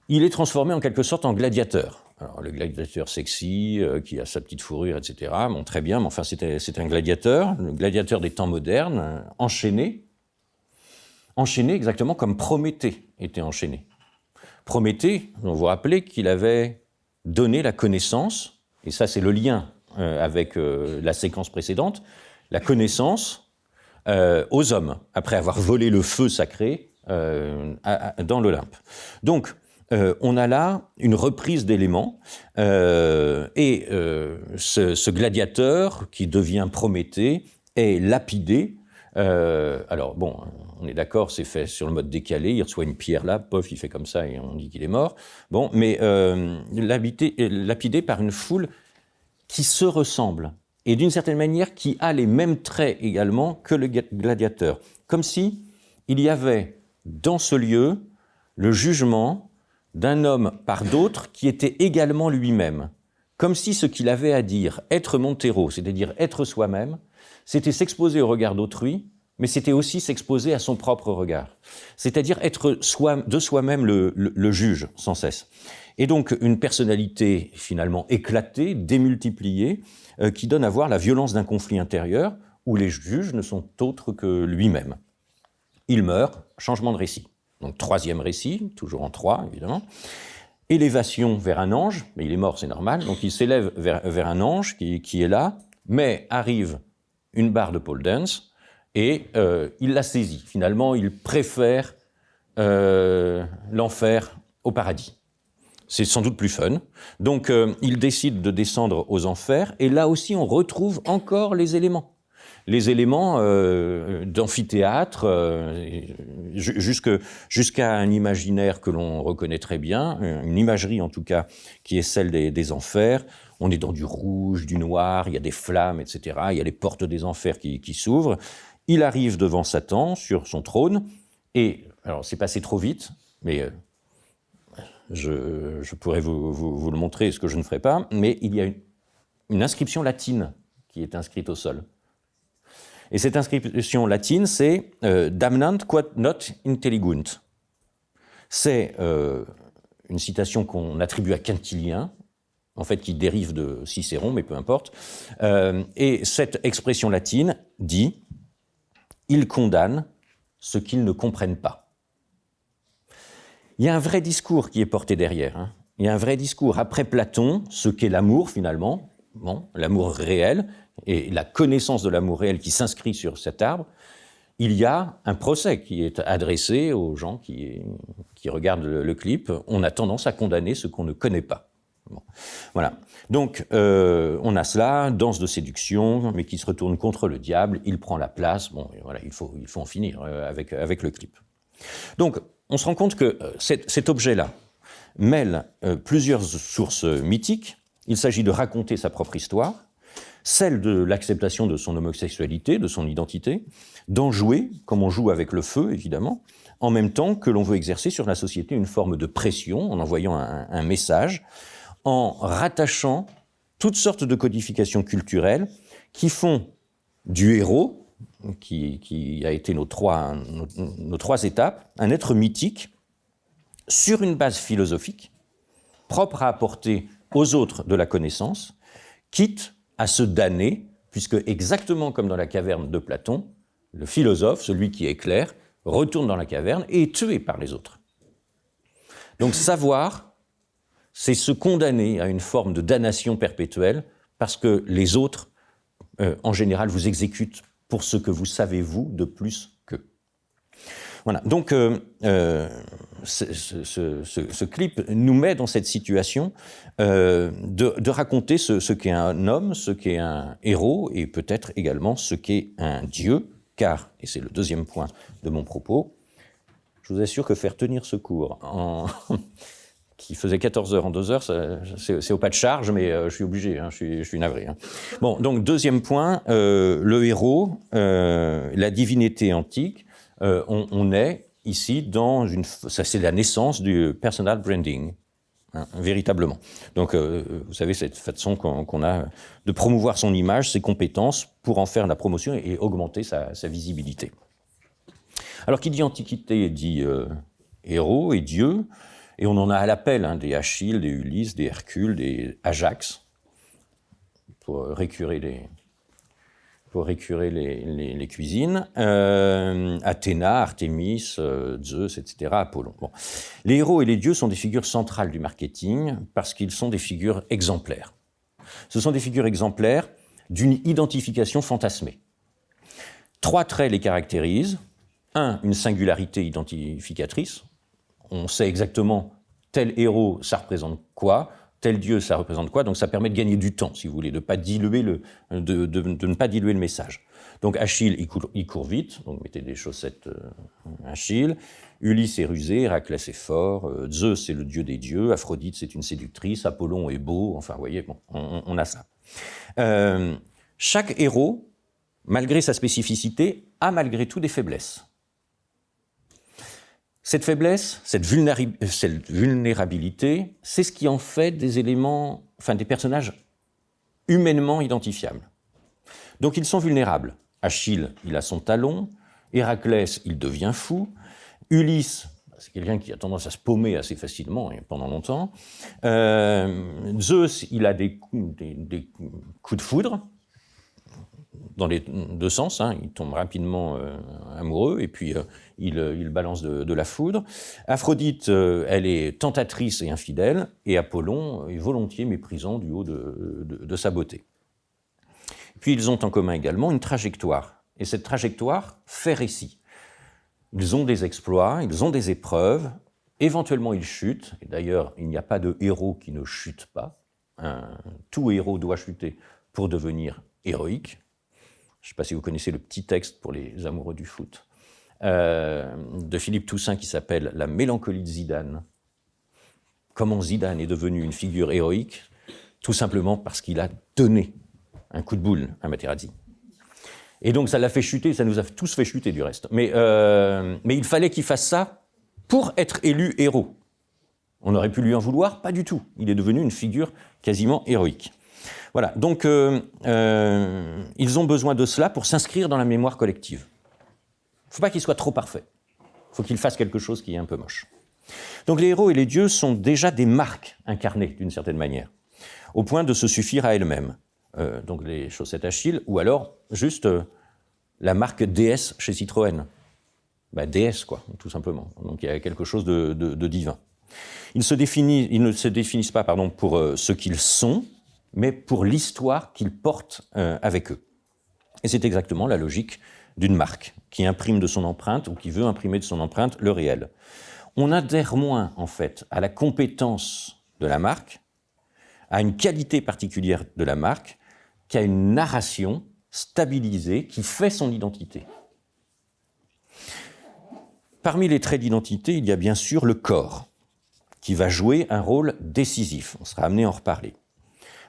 Il est transformé en quelque sorte en gladiateur. Alors le gladiateur sexy, qui a sa petite fourrure, etc. Bon, très bien, mais enfin c'est un gladiateur. Le gladiateur des temps modernes, enchaîné exactement comme Prométhée était enchaîné. Prométhée, vous vous rappelez qu'il avait donné la connaissance, et ça c'est le lien avec la séquence précédente, la connaissance aux hommes, après avoir volé le feu sacré dans l'Olympe. Donc, on a là une reprise d'éléments, et ce gladiateur qui devient Prométhée est lapidé. Alors bon, on est d'accord, c'est fait sur le mode décalé, il reçoit une pierre là, pof, il fait comme ça et on dit qu'il est mort. Bon, mais lapidé par une foule qui se ressemble, et d'une certaine manière qui a les mêmes traits également que le gladiateur. Comme si il y avait dans ce lieu le jugement d'un homme par d'autres qui était également lui-même. Comme si ce qu'il avait à dire, être Montero, c'est-à-dire être soi-même, c'était s'exposer au regard d'autrui mais c'était aussi s'exposer à son propre regard, c'est-à-dire être de soi-même le juge sans cesse. Et donc une personnalité finalement éclatée, démultipliée, qui donne à voir la violence d'un conflit intérieur où les juges ne sont autres que lui-même. Il meurt, changement de récit. Donc troisième récit, toujours en 3 évidemment. Élévation vers un ange, mais il est mort, c'est normal, donc il s'élève vers un ange qui est là, mais arrive une barre de pole dance et il la saisit. Finalement, il préfère l'enfer au paradis. C'est sans doute plus fun. Donc il décide de descendre aux enfers et là aussi on retrouve encore les éléments. Les éléments d'amphithéâtre, jusqu'à un imaginaire que l'on reconnaît très bien, une imagerie en tout cas, qui est celle des enfers. On est dans du rouge, du noir, il y a des flammes, etc. Il y a les portes des enfers qui s'ouvrent. Il arrive devant Satan, sur son trône, et, alors c'est passé trop vite, mais je pourrais vous le montrer, ce que je ne ferai pas, mais il y a une inscription latine qui est inscrite au sol. Et cette inscription latine, c'est damnant quod not intellegunt. C'est une citation qu'on attribue à Quintilien, en fait qui dérive de Cicéron, mais peu importe. Et cette expression latine dit « Ils condamnent ce qu'ils ne comprennent pas ». Il y a un vrai discours qui est porté derrière. Hein. Il y a un vrai discours. Après Platon, ce qu'est l'amour finalement, bon, l'amour réel, et la connaissance de l'amour réel qui s'inscrit sur cet arbre, il y a un procès qui est adressé aux gens qui regardent le clip. On a tendance à condamner ce qu'on ne connaît pas. Bon. Voilà. Donc, on a cela, danse de séduction, mais qui se retourne contre le diable, il prend la place. Bon, voilà, il faut en finir avec le clip. Donc, on se rend compte que cet objet-là mêle plusieurs sources mythiques. Il s'agit de raconter sa propre histoire, celle de l'acceptation de son homosexualité, de son identité, d'en jouer, comme on joue avec le feu, évidemment, en même temps que l'on veut exercer sur la société une forme de pression, en envoyant un message, en rattachant toutes sortes de codifications culturelles qui font du héros, qui a été nos trois étapes, un être mythique, sur une base philosophique, propre à apporter aux autres de la connaissance, quitte à se damner, puisque exactement comme dans la caverne de Platon, le philosophe, celui qui éclaire, retourne dans la caverne et est tué par les autres. Donc savoir, c'est se condamner à une forme de damnation perpétuelle, parce que les autres, en général, vous exécutent pour ce que vous savez, vous, de plus qu'eux. Voilà, donc ce clip nous met dans cette situation de raconter ce qu'est un homme, ce qu'est un héros, et peut-être également ce qu'est un dieu, car, et c'est le deuxième point de mon propos, je vous assure que faire tenir ce cours qui faisait 14 heures en 2 heures, c'est au pas de charge, mais je suis obligé, hein, je suis navré. Hein. Bon, donc deuxième point, le héros, la divinité antique, on est ici dans ça c'est la naissance du personal branding, hein, véritablement. Donc, vous savez, cette façon qu'on a de promouvoir son image, ses compétences, pour en faire la promotion et augmenter sa visibilité. Alors, qui dit antiquité dit héros et dieu, et on en a à l'appel, hein, des Achilles, des Ulysse, des Hercule, des Ajax, pour récurer les cuisines, Athéna, Artémis, Zeus, etc., Apollon. Bon. Les héros et les dieux sont des figures centrales du marketing parce qu'ils sont des figures exemplaires. Ce sont des figures exemplaires d'une identification fantasmée. 3 traits les caractérisent. 1, une singularité identificatrice. On sait exactement tel héros, ça représente quoi, tel dieu, ça représente quoi, donc ça permet de gagner du temps, si vous voulez, de ne pas diluer le message. Donc Achille, il court vite, donc mettez des chaussettes Achille. Ulysse est rusé, Héraclès est fort, Zeus c'est le dieu des dieux, Aphrodite c'est une séductrice, Apollon est beau, enfin vous voyez, bon, on a ça. Chaque héros, malgré sa spécificité, a malgré tout des faiblesses. Cette faiblesse, cette vulnérabilité, c'est ce qui en fait des éléments, enfin des personnages humainement identifiables. Donc ils sont vulnérables. Achille, il a son talon, Héraclès, il devient fou. Ulysse, c'est quelqu'un qui a tendance à se paumer assez facilement et pendant longtemps. Zeus, il a des coups de foudre, dans les deux sens, hein. Il tombe rapidement amoureux et puis il balance de la foudre. Aphrodite, elle est tentatrice et infidèle, et Apollon est volontiers méprisant du haut de sa beauté. Puis ils ont en commun également une trajectoire, et cette trajectoire fait récit. Ils ont des exploits, ils ont des épreuves, éventuellement ils chutent, et d'ailleurs il n'y a pas de héros qui ne chute pas. Tout héros doit chuter pour devenir héroïque. Je ne sais pas si vous connaissez le petit texte pour les amoureux du foot, de Philippe Toussaint qui s'appelle « La mélancolie de Zidane ». Comment Zidane est devenu une figure héroïque? Tout simplement parce qu'il a donné un coup de boule à Materazzi. Et donc ça l'a fait chuter, ça nous a tous fait chuter du reste. Mais il fallait qu'il fasse ça pour être élu héros. On aurait pu lui en vouloir? Pas du tout. Il est devenu une figure quasiment héroïque. Voilà, donc ils ont besoin de cela pour s'inscrire dans la mémoire collective. Il ne faut pas qu'il soit trop parfait. Il faut qu'il fasse quelque chose qui est un peu moche. Donc les héros et les dieux sont déjà des marques incarnées d'une certaine manière, au point de se suffire à elles-mêmes. Donc les chaussettes Achille, ou alors juste la marque DS chez Citroën. DS, quoi, tout simplement. Donc il y a quelque chose de divin. Ils ne se définissent pas pour ce qu'ils sont, mais pour l'histoire qu'ils portent avec eux. Et c'est exactement la logique d'une marque, qui imprime de son empreinte, ou qui veut imprimer de son empreinte, le réel. On adhère moins, en fait, à la compétence de la marque, à une qualité particulière de la marque, qu'à une narration stabilisée qui fait son identité. Parmi les traits d'identité, il y a bien sûr le corps, qui va jouer un rôle décisif. On sera amené à en reparler.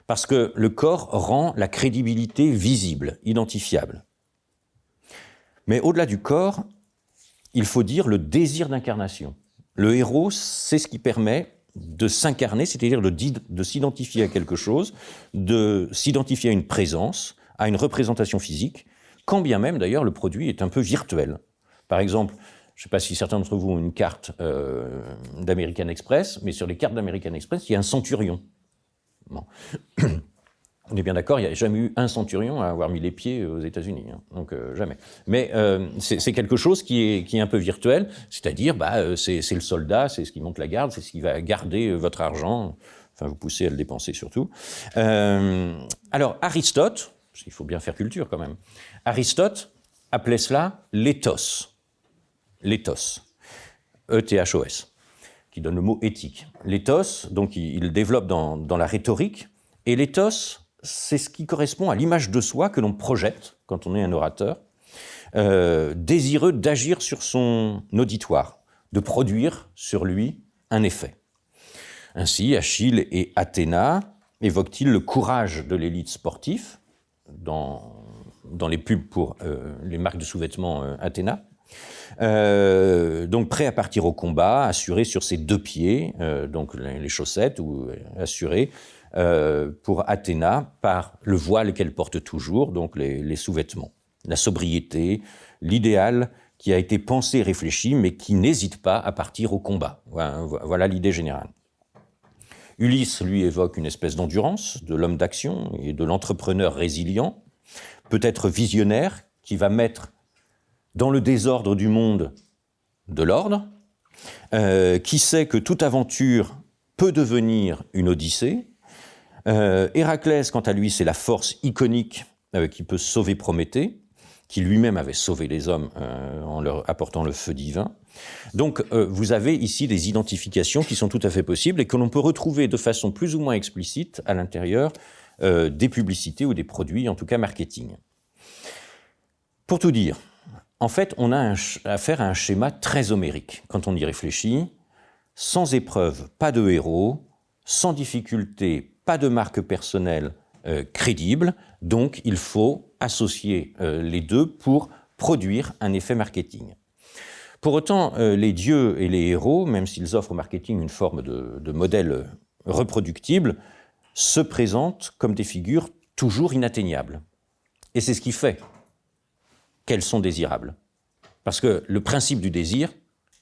Parce que le corps rend la crédibilité visible, identifiable. Mais au-delà du corps, il faut dire le désir d'incarnation. Le héros, c'est ce qui permet de s'incarner, c'est-à-dire de s'identifier à quelque chose, de s'identifier à une présence, à une représentation physique, quand bien même, d'ailleurs, le produit est un peu virtuel. Par exemple, je ne sais pas si certains d'entre vous ont une carte d'American Express, mais sur les cartes d'American Express, il y a un centurion. Bon. On est bien d'accord, il n'y a jamais eu un centurion à avoir mis les pieds aux États-Unis, hein, donc jamais. Mais c'est quelque chose qui est un peu virtuel, c'est-à-dire c'est le soldat, c'est ce qui monte la garde, c'est ce qui va garder votre argent, enfin vous poussez à le dépenser surtout. Alors Aristote, il faut bien faire culture quand même, Aristote appelait cela l'éthos. L'éthos, E-T-H-O-S, qui donne le mot éthique. L'éthos, donc il développe dans la rhétorique, et l'éthos, c'est ce qui correspond à l'image de soi que l'on projette quand on est un orateur, désireux d'agir sur son auditoire, de produire sur lui un effet. Ainsi, Achille et Athéna évoquent-ils le courage de l'élite sportive dans les pubs pour les marques de sous-vêtements Athéna. Donc prêt à partir au combat, assuré sur ses deux pieds, donc les chaussettes, ou assuré pour Athéna par le voile qu'elle porte toujours, donc les sous-vêtements. La sobriété, l'idéal qui a été pensé et réfléchi, mais qui n'hésite pas à partir au combat. Voilà l'idée générale. Ulysse, lui, évoque une espèce d'endurance, de l'homme d'action et de l'entrepreneur résilient, peut-être visionnaire, qui va mettre dans le désordre du monde de l'ordre, qui sait que toute aventure peut devenir une odyssée. Héraclès, quant à lui, c'est la force iconique qui peut sauver Prométhée, qui lui-même avait sauvé les hommes en leur apportant le feu divin. Donc vous avez ici des identifications qui sont tout à fait possibles et que l'on peut retrouver de façon plus ou moins explicite à l'intérieur des publicités ou des produits, en tout cas marketing. Pour tout dire, en fait, on a affaire à un schéma très homérique quand on y réfléchit. Sans épreuve, pas de héros. Sans difficulté, pas de marque personnelle crédible. Donc, il faut associer les deux pour produire un effet marketing. Pour autant, les dieux et les héros, même s'ils offrent au marketing une forme de modèle reproductible, se présentent comme des figures toujours inatteignables. Et c'est ce qui fait qu'elles sont désirables. Parce que le principe du désir,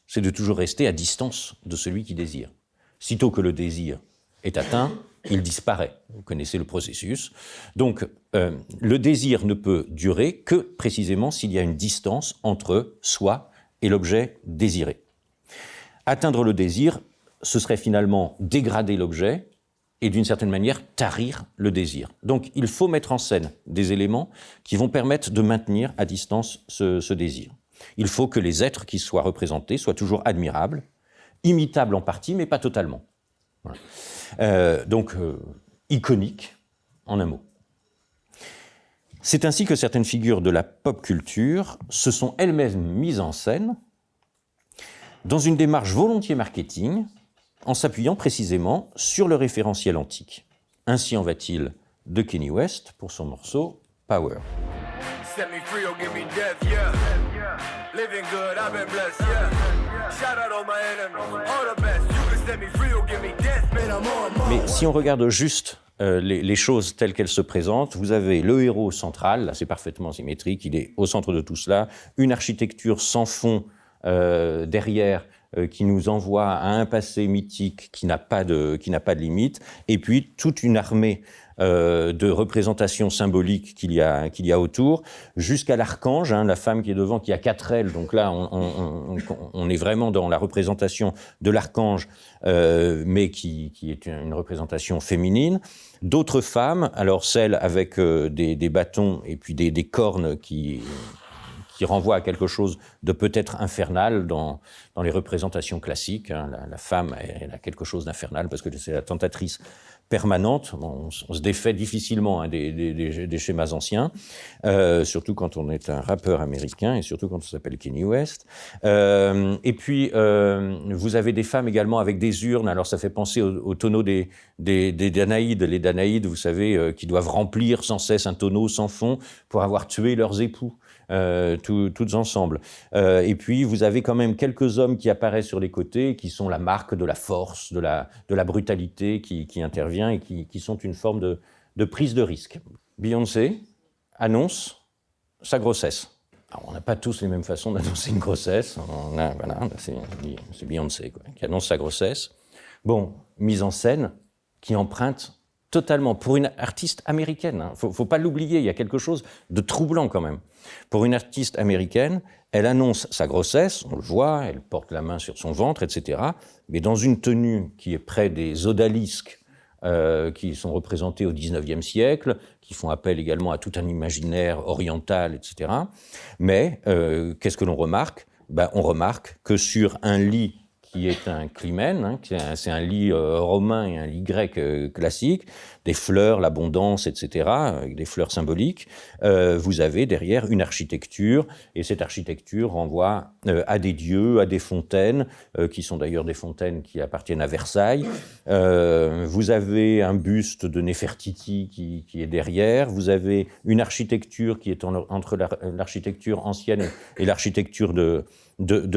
c'est de toujours rester à distance de celui qui désire. Sitôt que le désir est atteint, il disparaît. Vous connaissez le processus. Donc, le désir ne peut durer que précisément s'il y a une distance entre soi et l'objet désiré. Atteindre le désir, ce serait finalement dégrader l'objet et d'une certaine manière tarir le désir. Donc, il faut mettre en scène des éléments qui vont permettre de maintenir à distance ce désir. Il faut que les êtres qui soient représentés soient toujours admirables, imitables en partie, mais pas totalement. Voilà. Donc, iconiques, en un mot. C'est ainsi que certaines figures de la pop culture se sont elles-mêmes mises en scène dans une démarche volontiers marketing, en s'appuyant précisément sur le référentiel antique. Ainsi en va-t-il de Kanye West pour son morceau Power. Set me free or give me death, yeah. Living good, I've been blessed, yeah. Shout out all my enemies, all the best. You can set me free or give me death, man, I'm on. Mais si on regarde juste les choses telles qu'elles se présentent, vous avez le héros central, là c'est parfaitement symétrique, il est au centre de tout cela, une architecture sans fond derrière qui nous envoie à un passé mythique qui n'a pas de limite, et puis toute une armée de représentations symboliques qu'il y a autour, jusqu'à l'archange, la femme qui est devant, qui a 4 ailes. Donc là, on est vraiment dans la représentation de l'archange, mais qui est une représentation féminine. D'autres femmes, alors celles avec des bâtons et puis des cornes qui renvoie à quelque chose de peut-être infernal dans les représentations classiques. La femme, elle a quelque chose d'infernal parce que c'est la tentatrice permanente. On se défait difficilement des schémas anciens, surtout quand on est un rappeur américain et surtout quand on s'appelle Kanye West. Et puis, vous avez des femmes également avec des urnes. Alors, ça fait penser au tonneau des Danaïdes. Les Danaïdes, vous savez, qui doivent remplir sans cesse un tonneau sans fond pour avoir tué leurs époux. Toutes ensemble. Et puis, vous avez quand même quelques hommes qui apparaissent sur les côtés, qui sont la marque de la force, de la brutalité qui intervient et qui sont une forme de prise de risque. Beyoncé annonce sa grossesse. Alors, on n'a pas tous les mêmes façons d'annoncer une grossesse. C'est Beyoncé qui annonce sa grossesse. Bon, mise en scène qui emprunte totalement, pour une artiste américaine, faut pas l'oublier, il y a quelque chose de troublant quand même. Pour une artiste américaine, elle annonce sa grossesse, on le voit, elle porte la main sur son ventre, etc., mais dans une tenue qui est près des odalisques qui sont représentés au XIXe siècle, qui font appel également à tout un imaginaire oriental, etc. Mais qu'est-ce que l'on remarque ? On remarque que sur un lit qui est un climène, c'est un lit romain et un lit grec classique, des fleurs, l'abondance, etc., avec des fleurs symboliques, vous avez derrière une architecture, et cette architecture renvoie à des dieux, à des fontaines, qui sont d'ailleurs des fontaines qui appartiennent à Versailles. Vous avez un buste de Néfertiti qui est derrière, vous avez une architecture qui est entre l'architecture ancienne et l'architecture de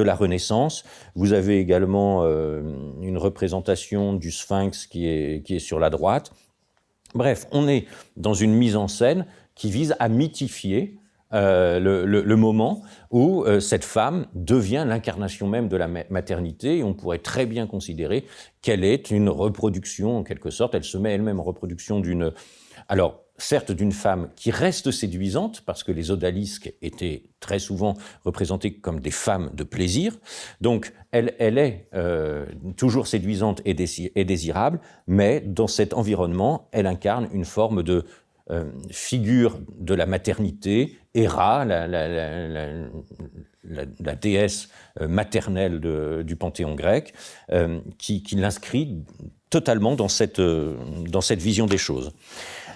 la Renaissance. Vous avez également une représentation du Sphinx qui est sur la droite. Bref, on est dans une mise en scène qui vise à mythifier le moment où cette femme devient l'incarnation même de la maternité, et on pourrait très bien considérer qu'elle est une reproduction, en quelque sorte, elle se met elle-même en reproduction alors, certes d'une femme qui reste séduisante, parce que les odalisques étaient très souvent représentés comme des femmes de plaisir, donc elle est toujours séduisante et désirable, mais dans cet environnement, elle incarne une forme de figure de la maternité, Héra, la déesse maternelle du panthéon grec, qui l'inscrit totalement dans cette vision des choses.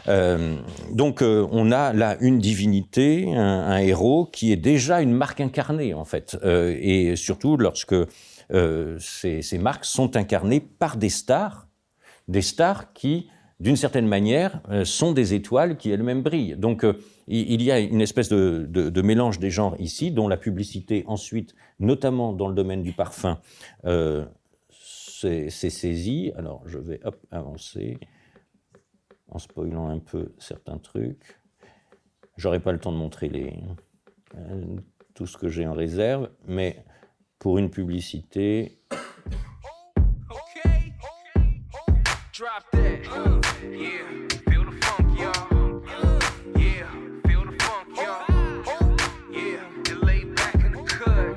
Donc on a là une divinité, un héros qui est déjà une marque incarnée en fait, et surtout lorsque ces marques sont incarnées par des stars qui, d'une certaine manière, sont des étoiles qui elles-mêmes brillent. Donc il y a une espèce de mélange des genres ici, dont la publicité ensuite, notamment dans le domaine du parfum, s'est saisie. Alors je vais avancer en spoilant un peu certains trucs. J'aurai pas le temps de montrer tout ce que j'ai en réserve, mais pour une publicité... Drop that. Yeah, feel the funk, y'all. Yeah, feel the funk, y'all. Yeah, you lay back in the cut.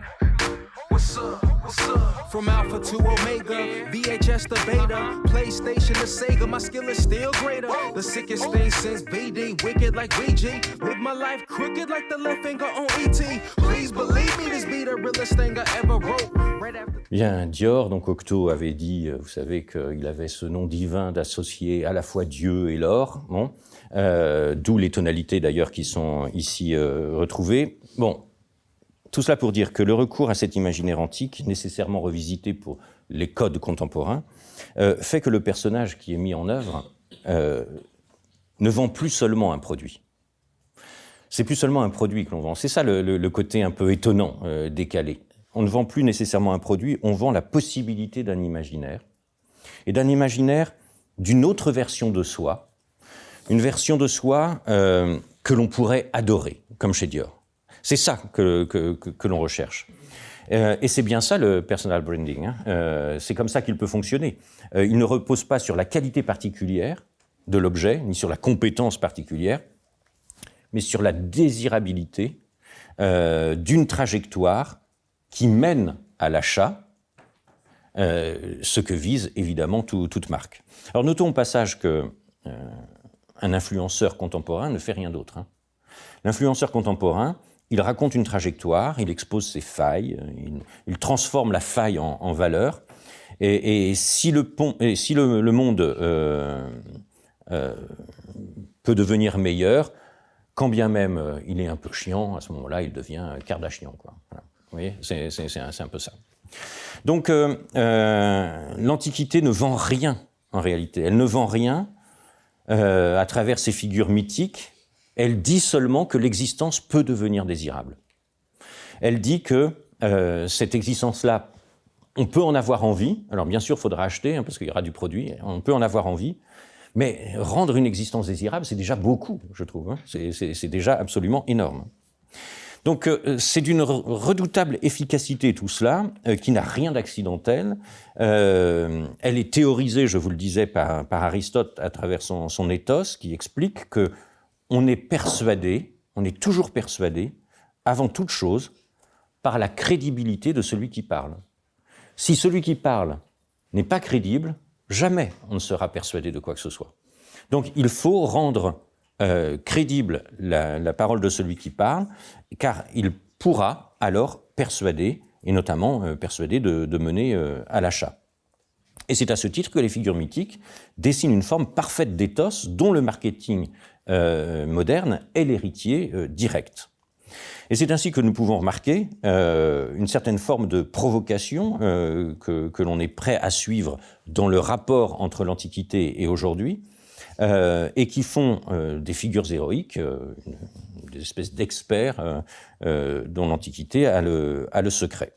What's up? What's up? From Alpha to Omega, VHS to Beta, PlayStation to Sega, my skill is still greater. The sickest thing since BD, wicked like VG. Live my life crooked like the left finger on ET. Please believe me, this be the realest thing I ever wrote. Right after. Bien, Dior, donc Cocteau avait dit, vous savez qu'il avait ce nom divin d'associer à la fois Dieu et l'or, bon, d'où les tonalités d'ailleurs qui sont ici retrouvées. Bon, tout cela pour dire que le recours à cet imaginaire antique, nécessairement revisité pour les codes contemporains, fait que le personnage qui est mis en œuvre ne vend plus seulement un produit. C'est plus seulement un produit que l'on vend. C'est ça le côté un peu étonnant, décalé. On ne vend plus nécessairement un produit, on vend la possibilité d'un imaginaire. Et d'un imaginaire d'une autre version de soi, une version de soi que l'on pourrait adorer, comme chez Dior. C'est ça que l'on recherche. Et c'est bien ça le personal branding. Hein. C'est comme ça qu'il peut fonctionner. Il ne repose pas sur la qualité particulière de l'objet, ni sur la compétence particulière, mais sur la désirabilité d'une trajectoire qui mène à l'achat, ce que vise évidemment toute marque. Alors notons au passage qu'un influenceur contemporain ne fait rien d'autre. Hein. L'influenceur contemporain, il raconte une trajectoire, il expose ses failles, il transforme la faille en valeur, et si le monde peut devenir meilleur, quand bien même il est un peu chiant, à ce moment-là, il devient Kardashian, quoi. Voilà. Vous voyez, c'est un peu ça. Donc, l'Antiquité ne vend rien, en réalité. Elle ne vend rien à travers ses figures mythiques. Elle dit seulement que l'existence peut devenir désirable. Elle dit que cette existence-là, on peut en avoir envie. Alors, bien sûr, il faudra acheter, hein, parce qu'il y aura du produit. On peut en avoir envie. Mais rendre une existence désirable, c'est déjà beaucoup, je trouve. Hein. C'est déjà absolument énorme. Donc, c'est d'une redoutable efficacité tout cela, qui n'a rien d'accidentel. Elle est théorisée, je vous le disais, par Aristote à travers son éthos, qui explique qu'on est persuadé, on est toujours persuadé, avant toute chose, par la crédibilité de celui qui parle. Si celui qui parle n'est pas crédible, jamais on ne sera persuadé de quoi que ce soit. Donc, il faut rendre crédible la parole de celui qui parle, car il pourra alors persuader, et notamment persuader de mener à l'achat. Et c'est à ce titre que les figures mythiques dessinent une forme parfaite d'éthos dont le marketing moderne est l'héritier direct. Et c'est ainsi que nous pouvons remarquer une certaine forme de provocation que l'on est prêt à suivre dans le rapport entre l'Antiquité et aujourd'hui, et qui font des figures héroïques, des espèces d'experts dont l'Antiquité a le secret.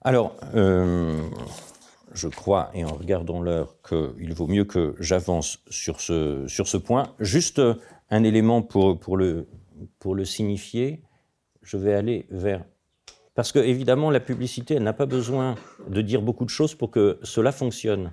Alors, je crois, et en regardant l'heure, qu'il vaut mieux que j'avance sur ce point. Juste un élément pour le signifier, je vais aller vers... Parce que, évidemment, la publicité, elle n'a pas besoin de dire beaucoup de choses pour que cela fonctionne.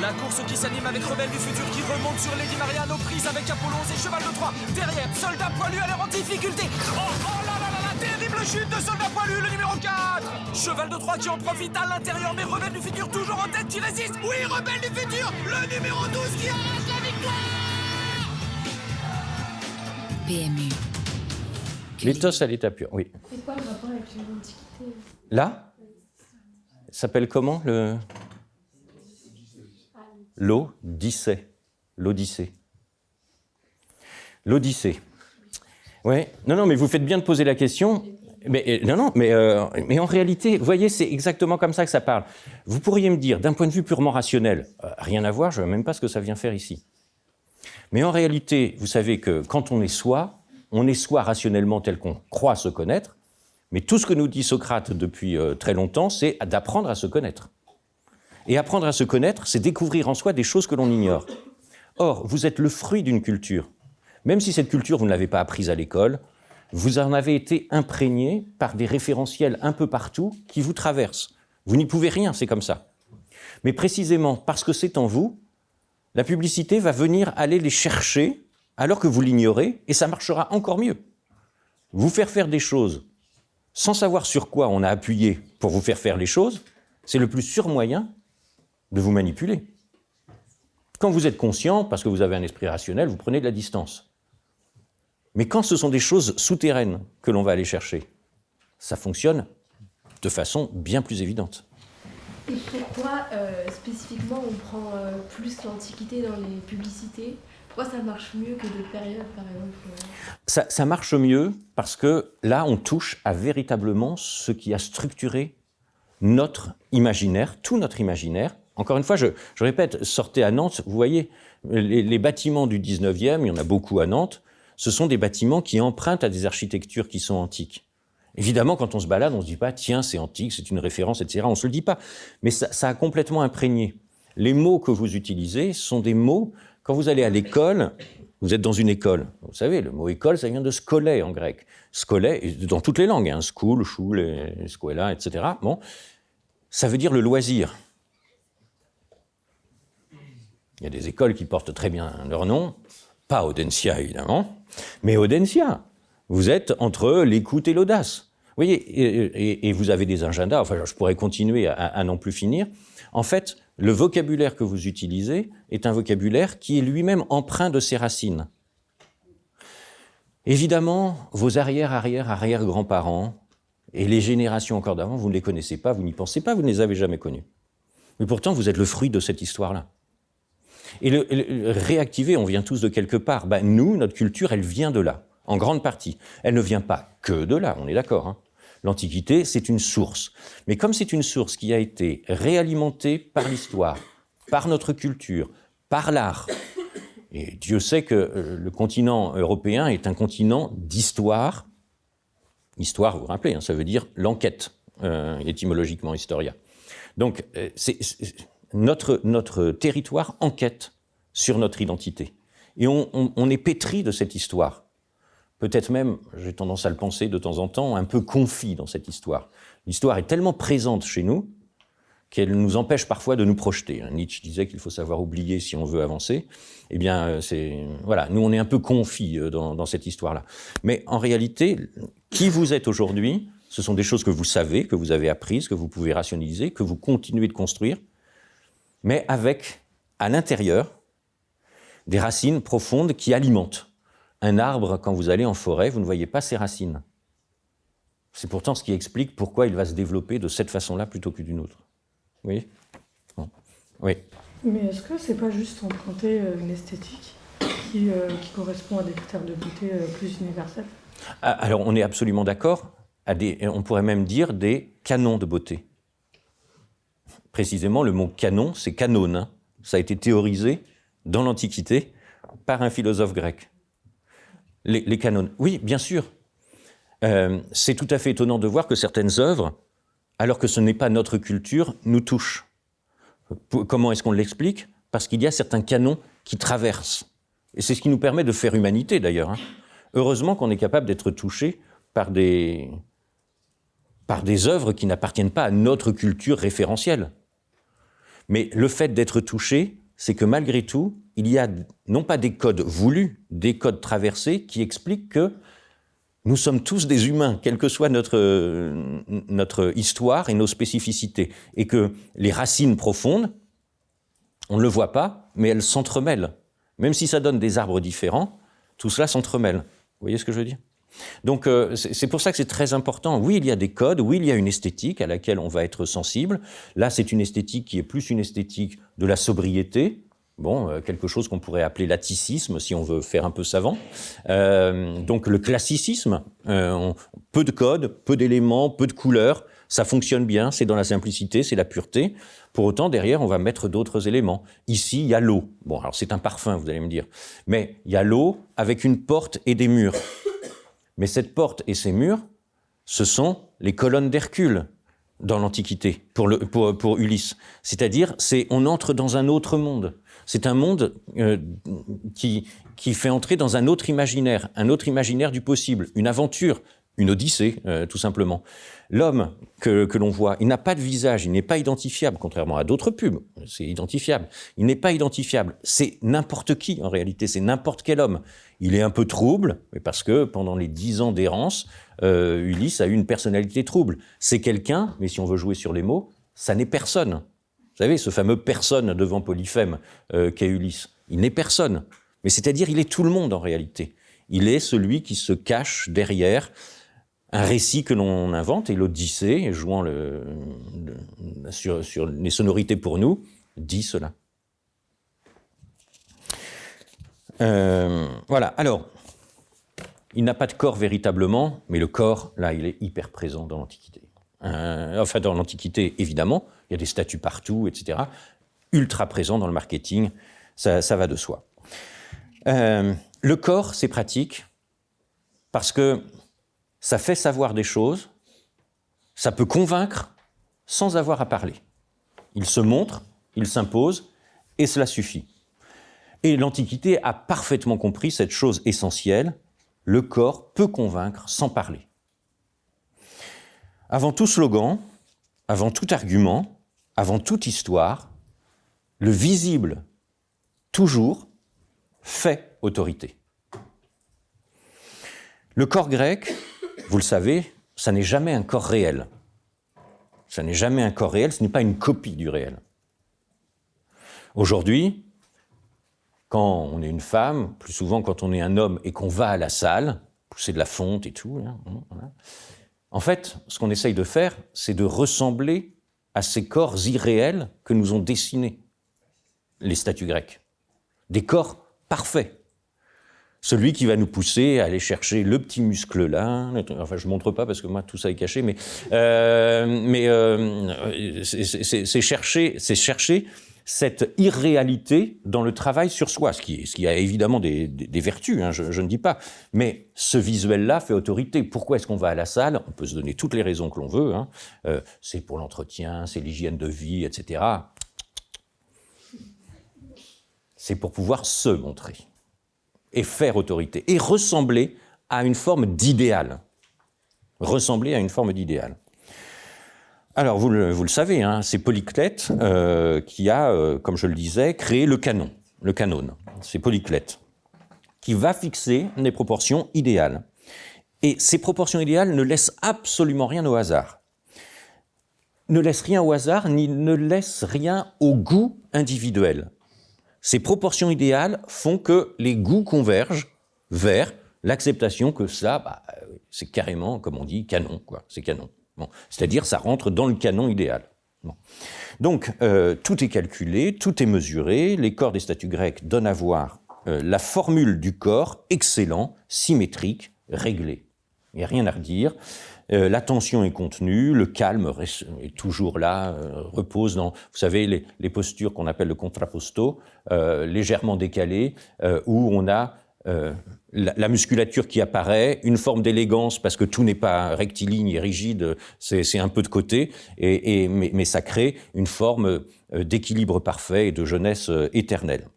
La course qui s'anime avec Rebelle du Futur qui remonte sur Lady Marianne aux prises avec Apollon et Cheval de Troie. Derrière, Soldat Poilu à leur en difficulté. Oh là là là là, terrible chute de Soldat Poilu, le numéro 4. Cheval de Troie qui en profite à l'intérieur, mais Rebelle du Futur toujours en tête qui résiste. Oui, Rebelle du Futur, le numéro 12 qui arrache la victoire. PMU. L'éthos à l'état pur, oui. C'est quoi le rapport avec l'Antiquité ? Là, ça s'appelle comment l'Odyssée. L'Odyssée. L'Odyssée. Ouais. Non, mais vous faites bien de poser la question. Mais en réalité, vous voyez, c'est exactement comme ça que ça parle. Vous pourriez me dire, d'un point de vue purement rationnel, rien à voir, je ne sais même pas ce que ça vient faire ici. Mais en réalité, vous savez que quand on est soi rationnellement tel qu'on croit se connaître, mais tout ce que nous dit Socrate depuis très longtemps, c'est d'apprendre à se connaître. Et apprendre à se connaître, c'est découvrir en soi des choses que l'on ignore. Or, vous êtes le fruit d'une culture. Même si cette culture, vous ne l'avez pas apprise à l'école, vous en avez été imprégné par des référentiels un peu partout qui vous traversent. Vous n'y pouvez rien, c'est comme ça. Mais précisément parce que c'est en vous, la publicité va venir aller les chercher alors que vous l'ignorez, et ça marchera encore mieux. Vous faire des choses sans savoir sur quoi on a appuyé pour vous faire les choses, c'est le plus sûr moyen de vous manipuler. Quand vous êtes conscient, parce que vous avez un esprit rationnel, vous prenez de la distance. Mais quand ce sont des choses souterraines que l'on va aller chercher, ça fonctionne de façon bien plus évidente. Et pourquoi spécifiquement on prend plus l'Antiquité dans les publicités? Pourquoi ça marche mieux que d'autres périodes, par exemple? Ça marche mieux parce que là, on touche à véritablement ce qui a structuré notre imaginaire, tout notre imaginaire. Encore une fois, je répète, sortez à Nantes, vous voyez, les bâtiments du 19e, il y en a beaucoup à Nantes, ce sont des bâtiments qui empruntent à des architectures qui sont antiques. Évidemment, quand on se balade, on ne se dit pas « tiens, c'est antique, c'est une référence, etc. » On ne se le dit pas. Mais ça a complètement imprégné. Les mots que vous utilisez sont des mots, quand vous allez à l'école, vous êtes dans une école. Vous savez, le mot école, ça vient de skolé en grec. Skolé, dans toutes les langues, hein, school, shul, scola, etc. Bon, ça veut dire le loisir. Il y a des écoles qui portent très bien leur nom, pas Audencia évidemment, mais Audencia. Vous êtes entre l'écoute et l'audace. Vous voyez, et vous avez des agendas, enfin je pourrais continuer à n'en plus finir. En fait, le vocabulaire que vous utilisez est un vocabulaire qui est lui-même empreint de ses racines. Évidemment, vos arrière-grands-parents et les générations encore d'avant, vous ne les connaissez pas, vous n'y pensez pas, vous ne les avez jamais connus. Mais pourtant, vous êtes le fruit de cette histoire-là. Et le réactiver, on vient tous de quelque part. Ben, nous, notre culture, elle vient de là, en grande partie. Elle ne vient pas que de là, on est d'accord, hein. L'Antiquité, c'est une source. Mais comme c'est une source qui a été réalimentée par l'histoire, par notre culture, par l'art, et Dieu sait que le continent européen est un continent d'histoire. Histoire, vous vous rappelez, hein, ça veut dire l'enquête, étymologiquement, historia. Donc, notre territoire enquête sur notre identité. Et on est pétri de cette histoire. Peut-être même, j'ai tendance à le penser de temps en temps, un peu confit dans cette histoire. L'histoire est tellement présente chez nous qu'elle nous empêche parfois de nous projeter. Nietzsche disait qu'il faut savoir oublier si on veut avancer. Eh bien, voilà, nous on est un peu confit dans cette histoire-là. Mais en réalité, qui vous êtes aujourd'hui, ce sont des choses que vous savez, que vous avez apprises, que vous pouvez rationaliser, que vous continuez de construire, mais avec, à l'intérieur, des racines profondes qui alimentent. Un arbre, quand vous allez en forêt, vous ne voyez pas ses racines. C'est pourtant ce qui explique pourquoi il va se développer de cette façon-là plutôt que d'une autre. Oui. Bon. Oui. Mais est-ce que c'est pas juste emprunter une esthétique qui correspond à des critères de beauté plus universels? Alors, on est absolument d'accord. On pourrait même dire des canons de beauté. Précisément, le mot canon, c'est canone. Hein. Ça a été théorisé dans l'Antiquité par un philosophe grec. Les canons. Oui, bien sûr. C'est tout à fait étonnant de voir que certaines œuvres, alors que ce n'est pas notre culture, nous touchent. Comment est-ce qu'on l'explique? Parce qu'il y a certains canons qui traversent. Et c'est ce qui nous permet de faire humanité, d'ailleurs. Hein. Heureusement qu'on est capable d'être touché par des œuvres qui n'appartiennent pas à notre culture référentielle. Mais le fait d'être touché, c'est que malgré tout, il y a non pas des codes voulus, des codes traversés qui expliquent que nous sommes tous des humains, quelle que soit notre histoire et nos spécificités. Et que les racines profondes, on ne le voit pas, mais elles s'entremêlent. Même si ça donne des arbres différents, tout cela s'entremêle. Vous voyez ce que je veux dire? Donc c'est pour ça que c'est très important. Oui, il y a des codes, oui, il y a une esthétique à laquelle on va être sensible. Là, c'est une esthétique qui est plus une esthétique de la sobriété. Bon, quelque chose qu'on pourrait appeler l'atticisme, si on veut faire un peu savant. Donc le classicisme, peu de codes, peu d'éléments, peu de couleurs, ça fonctionne bien, c'est dans la simplicité, c'est la pureté. Pour autant, derrière, on va mettre d'autres éléments. Ici, il y a l'eau. Bon, alors c'est un parfum, vous allez me dire. Mais il y a l'eau avec une porte et des murs. Mais cette porte et ces murs, ce sont les colonnes d'Hercule. dans l'Antiquité pour Ulysse. C'est-à-dire, on entre dans un autre monde. C'est un monde qui fait entrer dans un autre imaginaire du possible, une aventure, une odyssée, tout simplement. L'homme que l'on voit, il n'a pas de visage, il n'est pas identifiable, contrairement à d'autres pubs, c'est identifiable. Il n'est pas identifiable, c'est n'importe qui en réalité, c'est n'importe quel homme. Il est un peu trouble, mais parce que pendant les 10 ans d'errance, Ulysse a eu une personnalité trouble. C'est quelqu'un, mais si on veut jouer sur les mots, ça n'est personne. Vous savez, ce fameux personne devant Polyphème qu'est Ulysse, il n'est personne. Mais c'est-à-dire, il est tout le monde en réalité. Il est celui qui se cache derrière un récit que l'on invente, et l'Odyssée, jouant sur les sonorités pour nous, dit cela. Voilà, alors, il n'a pas de corps véritablement, mais le corps, là, il est hyper présent dans l'Antiquité. Enfin, dans l'Antiquité, évidemment, il y a des statues partout, etc. Ultra présent dans le marketing, ça va de soi. Le corps, c'est pratique, parce que ça fait savoir des choses, ça peut convaincre sans avoir à parler. Il se montre, il s'impose, et cela suffit. Et l'Antiquité a parfaitement compris cette chose essentielle, le corps peut convaincre sans parler. Avant tout slogan, avant tout argument, avant toute histoire, le visible, toujours, fait autorité. Le corps grec, vous le savez, ça n'est jamais un corps réel. Ça n'est jamais un corps réel, ce n'est pas une copie du réel. Aujourd'hui, quand on est une femme, plus souvent quand on est un homme et qu'on va à la salle, pousser de la fonte et tout, voilà. En fait, ce qu'on essaye de faire, c'est de ressembler à ces corps irréels que nous ont dessinés les statues grecques. Des corps parfaits. Celui qui va nous pousser à aller chercher le petit muscle là, enfin je ne montre pas parce que moi tout ça est caché, mais c'est chercher cette irréalité dans le travail sur soi, ce qui a évidemment des vertus, hein, je ne dis pas, mais ce visuel-là fait autorité. Pourquoi est-ce qu'on va à la salle ? On peut se donner toutes les raisons que l'on veut, hein. C'est pour l'entretien, c'est l'hygiène de vie, etc. C'est pour pouvoir se montrer et faire autorité, et ressembler à une forme d'idéal. Ressembler à une forme d'idéal. Alors, vous le savez, hein, c'est Polyclète qui a, comme je le disais, créé le canon, le canon. C'est Polyclète qui va fixer des proportions idéales. Et ces proportions idéales ne laissent absolument rien au hasard. Ne laissent rien au hasard, ni ne laissent rien au goût individuel. Ces proportions idéales font que les goûts convergent vers l'acceptation que ça, c'est carrément, comme on dit, canon, quoi. C'est canon. Bon. C'est-à-dire, ça rentre dans le canon idéal. Bon. Donc, tout est calculé, tout est mesuré. Les corps des statues grecques donnent à voir la formule du corps excellent, symétrique, réglé. Il n'y a rien à redire. L'attention est contenue, le calme est toujours là, repose dans, vous savez, les postures qu'on appelle le contrapposto, légèrement décalées, où on a la musculature qui apparaît, une forme d'élégance, parce que tout n'est pas rectiligne et rigide, c'est un peu de côté, mais ça crée une forme d'équilibre parfait et de jeunesse éternelle.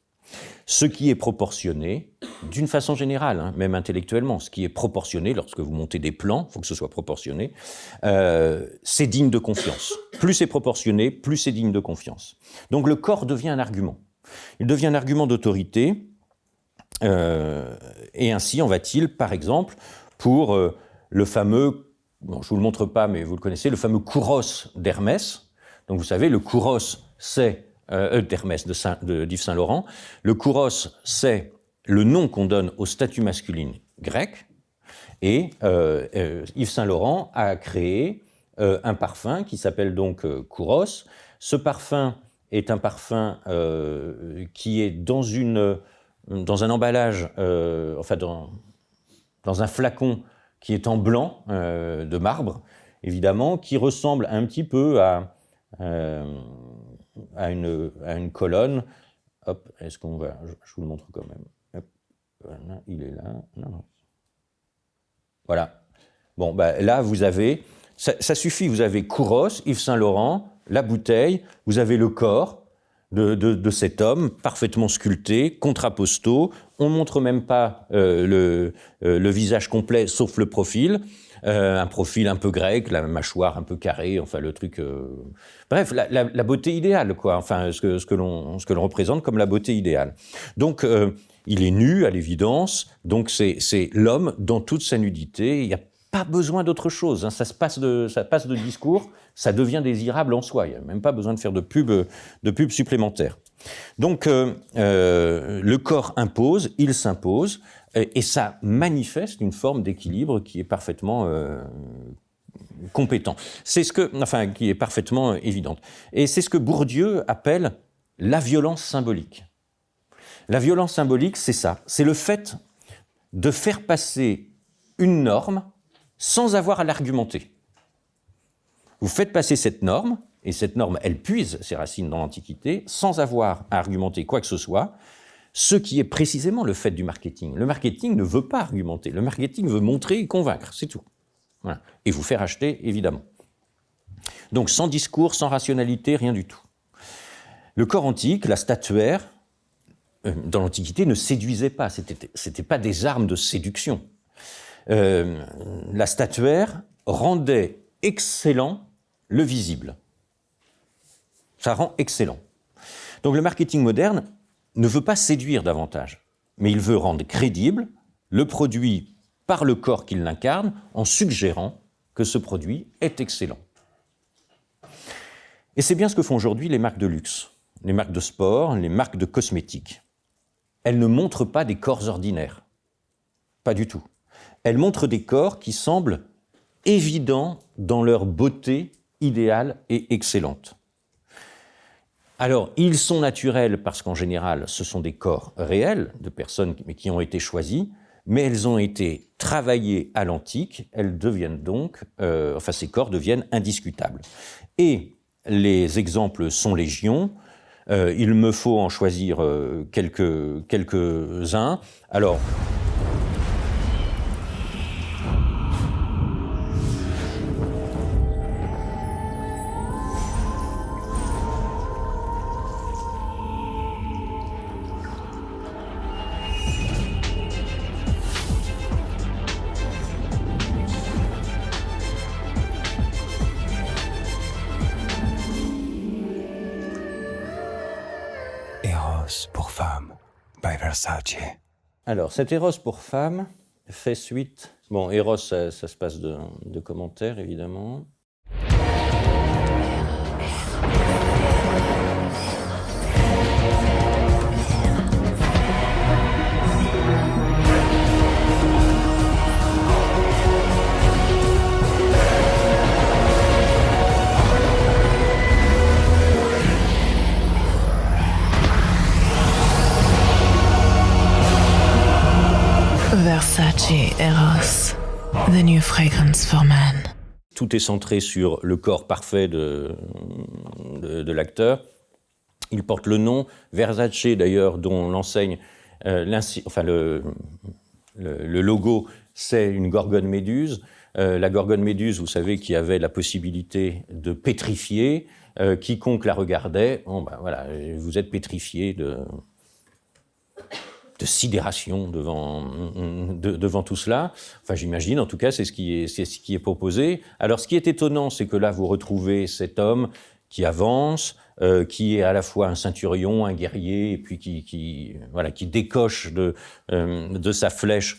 Ce qui est proportionné, d'une façon générale, hein, même intellectuellement, ce qui est proportionné, lorsque vous montez des plans, il faut que ce soit proportionné, c'est digne de confiance. Plus c'est proportionné, plus c'est digne de confiance. Donc le corps devient un argument. Il devient un argument d'autorité, et ainsi en va-t-il, par exemple, pour le fameux, bon, je ne vous le montre pas, mais vous le connaissez, le fameux kouros d'Hermès. Donc vous savez, le kouros, c'est d'Hermès, d'Yves Saint-Laurent. Le kouros, c'est le nom qu'on donne aux statues masculines grecques. Et Yves Saint-Laurent a créé un parfum qui s'appelle donc kouros. Ce parfum est un parfum qui est dans un emballage, dans un flacon qui est en blanc de marbre, évidemment, qui ressemble un petit peu à une colonne. Hop, est-ce qu'on va... Je vous le montre quand même. Hop, voilà, il est là. Non. Voilà. Bon, là, vous avez Ça suffit, vous avez Kouros, Yves Saint-Laurent, la bouteille, vous avez le corps de cet homme, parfaitement sculpté, contrapposto, on ne montre même pas le visage complet, sauf le profil, un profil un peu grec, la mâchoire un peu carrée, enfin le truc... Bref, la beauté idéale, quoi, enfin ce que l'on représente comme la beauté idéale. Donc, il est nu, à l'évidence, donc c'est l'homme dans toute sa nudité, il n'y a pas besoin d'autre chose, hein. Ça passe de discours, ça devient désirable en soi, il n'y a même pas besoin de faire de pub supplémentaire. Donc le corps impose, il s'impose, et ça manifeste une forme d'équilibre qui est parfaitement compétent. Qui est parfaitement évidente. Et c'est ce que Bourdieu appelle la violence symbolique. La violence symbolique, c'est ça, c'est le fait de faire passer une norme sans avoir à l'argumenter. Vous faites passer cette norme, et cette norme, elle puise ses racines dans l'Antiquité, sans avoir à argumenter quoi que ce soit, ce qui est précisément le fait du marketing. Le marketing ne veut pas argumenter, le marketing veut montrer et convaincre, c'est tout. Voilà. Et vous faire acheter, évidemment. Donc sans discours, sans rationalité, rien du tout. Le corps antique, la statuaire, dans l'Antiquité, ne séduisait pas, c'était pas des armes de séduction. La statuaire rendait excellent le visible. Ça rend excellent. Donc le marketing moderne ne veut pas séduire davantage, mais il veut rendre crédible le produit par le corps qu'il l'incarne en suggérant que ce produit est excellent. Et c'est bien ce que font aujourd'hui les marques de luxe, les marques de sport, les marques de cosmétiques. Elles ne montrent pas des corps ordinaires, pas du tout. Elles montrent des corps qui semblent évidents dans leur beauté idéale et excellente. Alors, ils sont naturels parce qu'en général, ce sont des corps réels de personnes qui ont été choisies, mais elles ont été travaillées à l'antique, elles deviennent donc, ces corps deviennent indiscutables. Et les exemples sont légion. Il me faut en choisir quelques-uns. Alors, Eros pour femme, by Versace. Alors, cet Eros pour femme fait suite... Bon, Eros, ça se passe de commentaires, évidemment. Versace Eros, the new fragrance for man. Tout est centré sur le corps parfait de l'acteur. Il porte le nom Versace, d'ailleurs, dont l'enseigne, le logo, c'est une gorgone méduse. La gorgone méduse, vous savez, qui avait la possibilité de pétrifier. Quiconque la regardait, vous êtes pétrifié de sidération devant tout cela. Enfin, j'imagine, en tout cas, c'est ce qui est proposé. Alors, ce qui est étonnant, c'est que là, vous retrouvez cet homme qui avance, qui est à la fois un ceinturion, un guerrier, et puis qui décoche de sa flèche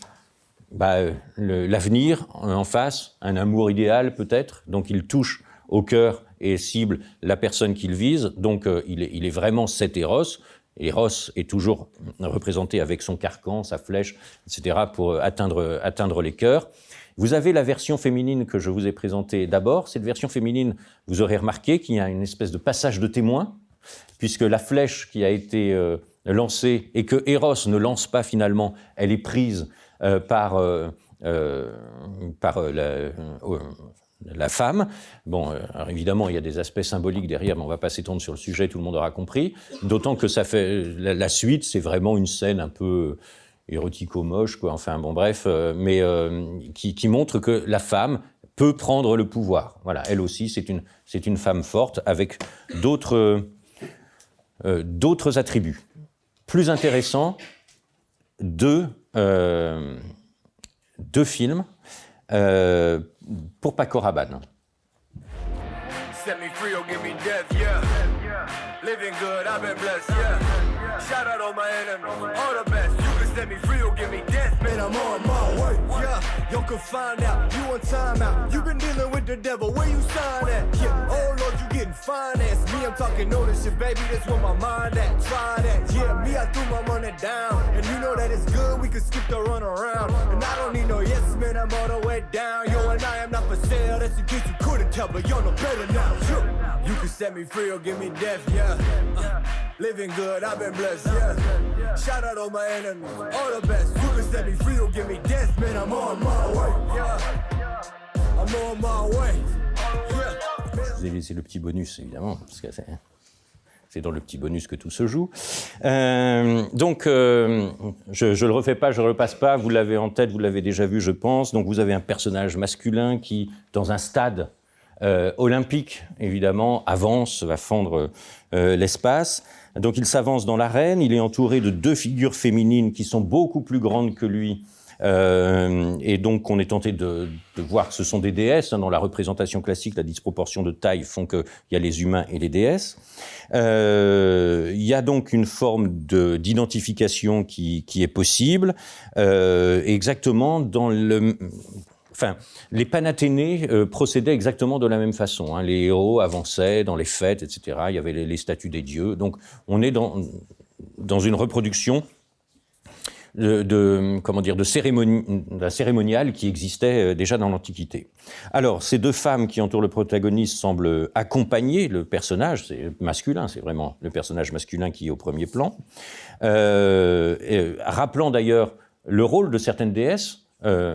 l'avenir en face, un amour idéal peut-être. Donc, il touche au cœur et cible la personne qu'il vise. Donc, il est vraiment cet Eros. Eros est toujours représenté avec son carcan, sa flèche, etc., pour atteindre les cœurs. Vous avez la version féminine que je vous ai présentée d'abord. Cette version féminine, vous aurez remarqué qu'il y a une espèce de passage de témoin, puisque la flèche qui a été lancée et que Eros ne lance pas finalement, elle est prise par la femme. Bon, alors évidemment, il y a des aspects symboliques derrière, mais on ne va pas s'étendre sur le sujet, tout le monde aura compris. D'autant que ça fait la suite, c'est vraiment une scène un peu érotico-moche, quoi. Enfin, bon, bref, mais qui montre que la femme peut prendre le pouvoir. Voilà, elle aussi, c'est une femme forte avec d'autres attributs. Plus intéressant, deux films pour Paco Rabanne. Set me free or give me death, yeah. Living good, I've been blessed, yeah. Shout out all my enemies, all the best. You can set me free or give me death, man, I'm on my way, yeah. Y'all can find out, you on time out. You been dealing with the devil, where you sign at? Yeah, oh Lord, you getting financed. Me, I'm talking ownership, baby, that's where my mind at. Try that, yeah, me, I threw my money down. And you know that it's good, we can skip the run around. And I don't need no yes, man, I'm all the way down. Yo, and I am not for sale, that's in case you couldn't tell, but y'all know better now. You can set me free or give me death, yeah. Living good, I've been blessed, yeah. Shout out all my enemies, all the best. You can set me free or give me death, man, I'm on my way, yeah. I'm on my way, yeah. Vous avez laissé le petit bonus, évidemment, parce que c'est dans le petit bonus que tout se joue. Donc, je le refais pas, je le repasse pas, vous l'avez en tête, vous l'avez déjà vu, je pense. Donc, vous avez un personnage masculin qui, dans un stade olympique, évidemment, avance, va fendre l'espace. Donc il s'avance dans l'arène, il est entouré de deux figures féminines qui sont beaucoup plus grandes que lui. Et donc on est tenté de voir que ce sont des déesses. Dans la représentation classique, la disproportion de taille font qu'il y a les humains et les déesses. Il y a donc une forme d'identification qui est possible, exactement dans le... Enfin, les Panathénées procédaient exactement de la même façon. Hein. Les héros avançaient dans les fêtes, etc. Il y avait les statues des dieux. Donc, on est dans une reproduction de la cérémoniale qui existait déjà dans l'Antiquité. Alors, ces deux femmes qui entourent le protagoniste semblent accompagner le personnage, c'est masculin, c'est vraiment le personnage masculin qui est au premier plan, rappelant d'ailleurs le rôle de certaines déesses.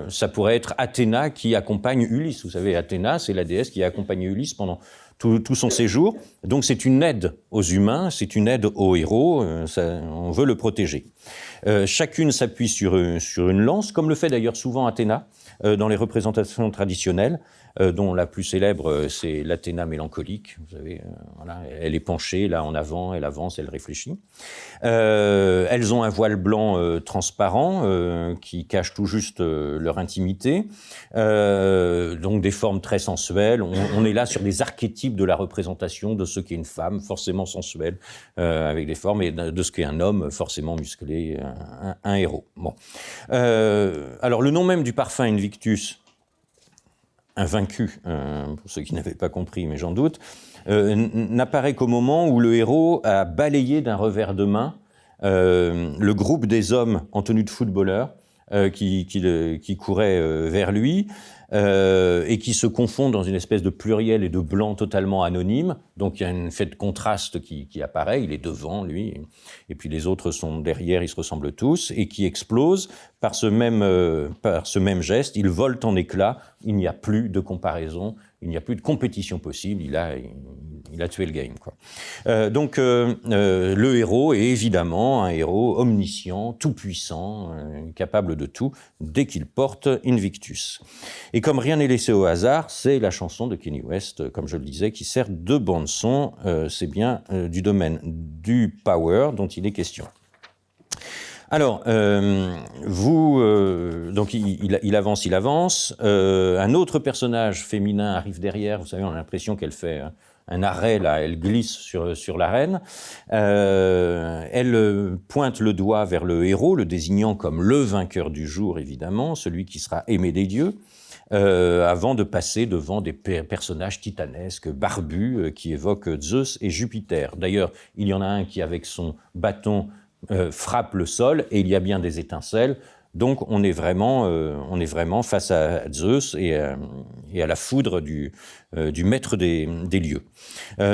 Ça pourrait être Athéna qui accompagne Ulysse. Vous savez, Athéna, c'est la déesse qui a accompagné Ulysse pendant tout son séjour. Donc c'est une aide aux humains, c'est une aide aux héros, on veut le protéger. Chacune s'appuie sur une lance, comme le fait d'ailleurs souvent Athéna dans les représentations traditionnelles, dont la plus célèbre, c'est l'Athéna mélancolique. Vous savez, voilà, elle est penchée là en avant, elle avance, elle réfléchit. Elles ont un voile blanc transparent qui cache tout juste leur intimité. Donc des formes très sensuelles. On est là sur des archétypes de la représentation de ce qu'est une femme, forcément sensuelle, avec des formes, et de ce qu'est un homme, forcément musclé, un héros. Bon. Alors le nom même du parfum Invictus, invaincu, pour ceux qui n'avaient pas compris, mais j'en doute, n'apparaît qu'au moment où le héros a balayé d'un revers de main le groupe des hommes en tenue de footballeur qui couraient vers lui et qui se confondent dans une espèce de pluriel et de blanc totalement anonyme. Donc il y a un fait de contraste qui apparaît, il est devant lui, et puis les autres sont derrière, ils se ressemblent tous, et qui explose par ce même geste, ils volent en éclats, il n'y a plus de comparaison, il n'y a plus de compétition possible, il a tué le game, quoi. Donc le héros est évidemment un héros omniscient, tout-puissant, capable de tout, dès qu'il porte Invictus. Et comme rien n'est laissé au hasard, c'est la chanson de Kanye West, comme je le disais, qui sert de bande-son. C'est bien du domaine du power dont il est question. Alors, donc il avance. Un autre personnage féminin arrive derrière. Vous savez, on a l'impression qu'elle fait un arrêt, là, elle glisse sur l'arène. Elle pointe le doigt vers le héros, le désignant comme le vainqueur du jour, évidemment, celui qui sera aimé des dieux, avant de passer devant des personnages titanesques, barbus, qui évoquent Zeus et Jupiter. D'ailleurs, il y en a un qui, avec son bâton, frappe le sol, et il y a bien des étincelles. Donc on est vraiment face à Zeus et à la foudre du maître des lieux.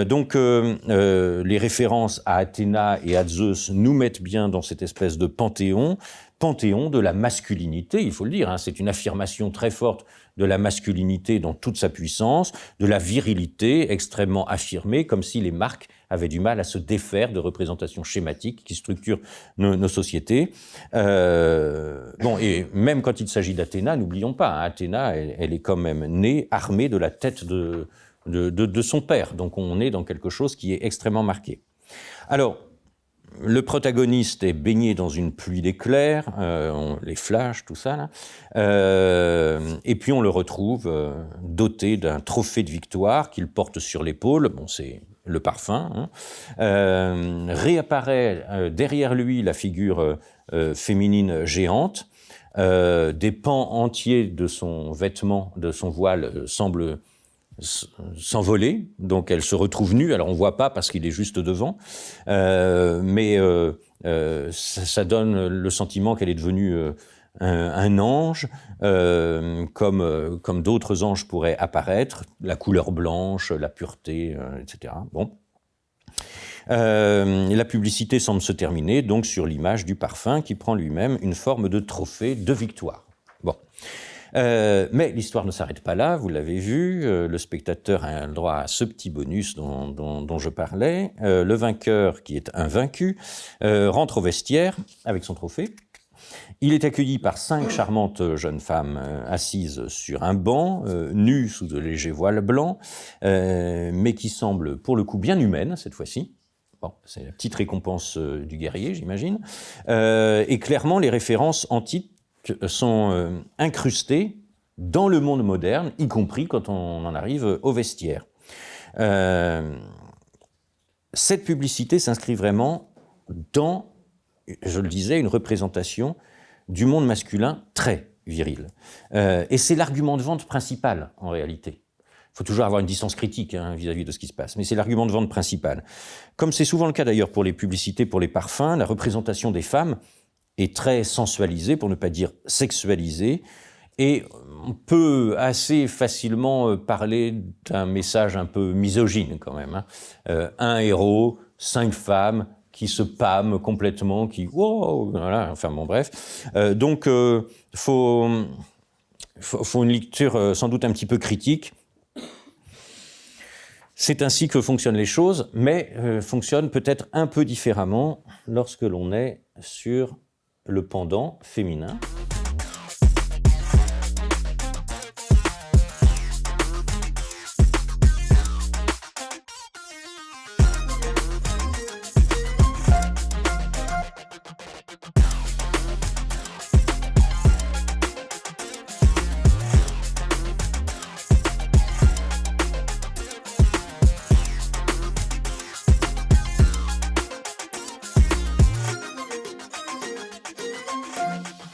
Donc les références à Athéna et à Zeus nous mettent bien dans cette espèce de panthéon de la masculinité, il faut le dire, hein, c'est une affirmation très forte de la masculinité dans toute sa puissance, de la virilité extrêmement affirmée, comme si les marques avaient du mal à se défaire de représentations schématiques qui structurent nos sociétés. Bon, et même quand il s'agit d'Athéna, n'oublions pas, hein, Athéna, elle est quand même née armée de la tête de son père. Donc on est dans quelque chose qui est extrêmement marqué. Alors, le protagoniste est baigné dans une pluie d'éclairs, les flashs, tout ça, là. Et puis on le retrouve doté d'un trophée de victoire qu'il porte sur l'épaule. Bon, c'est le parfum. Hein. Réapparaît derrière lui la figure féminine géante. Des pans entiers de son vêtement, de son voile, semblent s'envoler, donc elle se retrouve nue. Alors on ne voit pas parce qu'il est juste devant, mais ça donne le sentiment qu'elle est devenue un ange, comme d'autres anges pourraient apparaître, la couleur blanche, la pureté, etc. Bon. La publicité semble se terminer donc sur l'image du parfum qui prend lui-même une forme de trophée de victoire. Bon. Mais l'histoire ne s'arrête pas là, vous l'avez vu, le spectateur a le droit à ce petit bonus dont je parlais. Le vainqueur, qui est un vaincu, rentre au vestiaire avec son trophée. Il est accueilli par 5 charmantes jeunes femmes assises sur un banc, nues sous de légers voiles blancs, mais qui semblent pour le coup bien humaines cette fois-ci. Bon, c'est la petite récompense du guerrier, j'imagine. Et clairement, les références antiques sont incrustées dans le monde moderne, y compris quand on en arrive au vestiaire. Cette publicité s'inscrit vraiment dans, je le disais, une représentation du monde masculin très viril. Et c'est l'argument de vente principal, en réalité. Il faut toujours avoir une distance critique vis-à-vis de ce qui se passe, mais c'est l'argument de vente principal. Comme c'est souvent le cas d'ailleurs pour les publicités, pour les parfums, la représentation des femmes est très sensualisée, pour ne pas dire sexualisée, et on peut assez facilement parler d'un message un peu misogyne quand même. Un héros, 5 femmes qui se pâment complètement, qui... Wow, voilà, enfin bon bref. Donc faut une lecture sans doute un petit peu critique. C'est ainsi que fonctionnent les choses, mais fonctionnent peut-être un peu différemment lorsque l'on est sur le pendant féminin.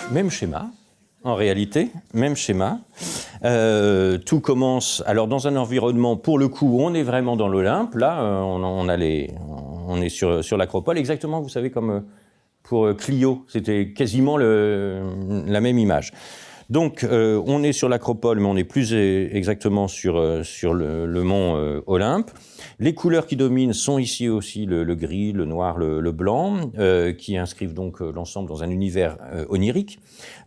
Même schéma, en réalité, même schéma. Tout commence, alors dans un environnement, pour le coup, on est vraiment dans l'Olympe, là, on est sur l'Acropole, exactement, vous savez, comme pour Clio, c'était quasiment la même image. Donc, on est sur l'Acropole, mais on est plus exactement sur le mont Olympe. Les couleurs qui dominent sont ici aussi le gris, le noir, le blanc, qui inscrivent donc l'ensemble dans un univers onirique.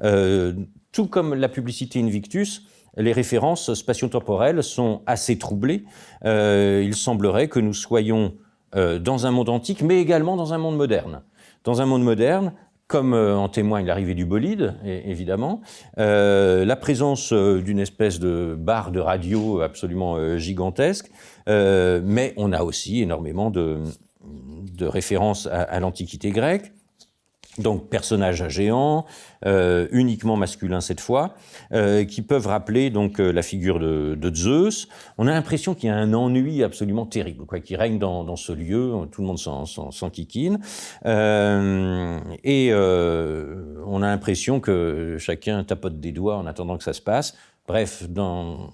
Tout comme la publicité Invictus, les références spatio-temporelles sont assez troublées. Il semblerait que nous soyons dans un monde antique, mais également dans un monde moderne. Dans un monde moderne, comme en témoigne l'arrivée du bolide, évidemment, la présence d'une espèce de barre de radio absolument gigantesque, mais on a aussi énormément de références à l'Antiquité grecque, donc personnages géants, uniquement masculins cette fois, qui peuvent rappeler donc la figure de Zeus. On a l'impression qu'il y a un ennui absolument terrible, qui règne dans ce lieu, tout le monde s'en kikine, et on a l'impression que chacun tapote des doigts en attendant que ça se passe. Bref, dans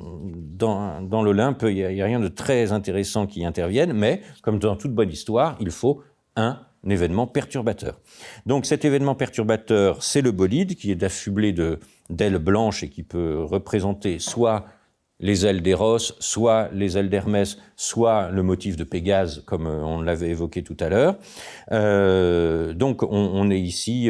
l'Olympe, il n'y a rien de très intéressant qui intervienne, mais comme dans toute bonne histoire, il faut un événement perturbateur. Donc cet événement perturbateur, c'est le bolide qui est affublé d'ailes blanches et qui peut représenter soit les ailes d'Eros, soit les ailes d'Hermès, soit le motif de Pégase, comme on l'avait évoqué tout à l'heure. Donc on est ici...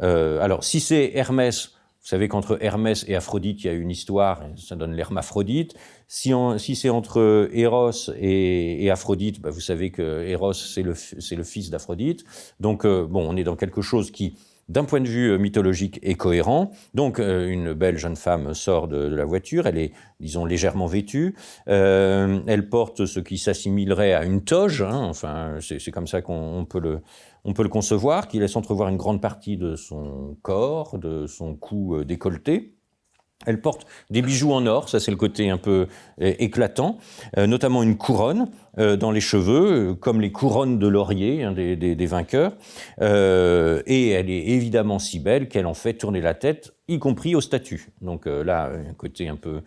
alors si c'est Hermès, savez qu'entre Hermès et Aphrodite, il y a une histoire, ça donne l'hermaphrodite. Si c'est entre Eros et Aphrodite, vous savez que Eros, c'est le fils d'Aphrodite. Donc, on est dans quelque chose qui, d'un point de vue mythologique, est cohérent. Donc, une belle jeune femme sort de la voiture, elle est, disons, légèrement vêtue. Elle porte ce qui s'assimilerait à une toge, enfin, c'est comme ça qu'on peut le concevoir, qui laisse entrevoir une grande partie de son corps, de son cou décolleté. Elle porte des bijoux en or, ça c'est le côté un peu éclatant, notamment une couronne dans les cheveux, comme les couronnes de laurier des vainqueurs. Et elle est évidemment si belle qu'elle en fait tourner la tête, y compris aux statues. Donc là, un côté un peu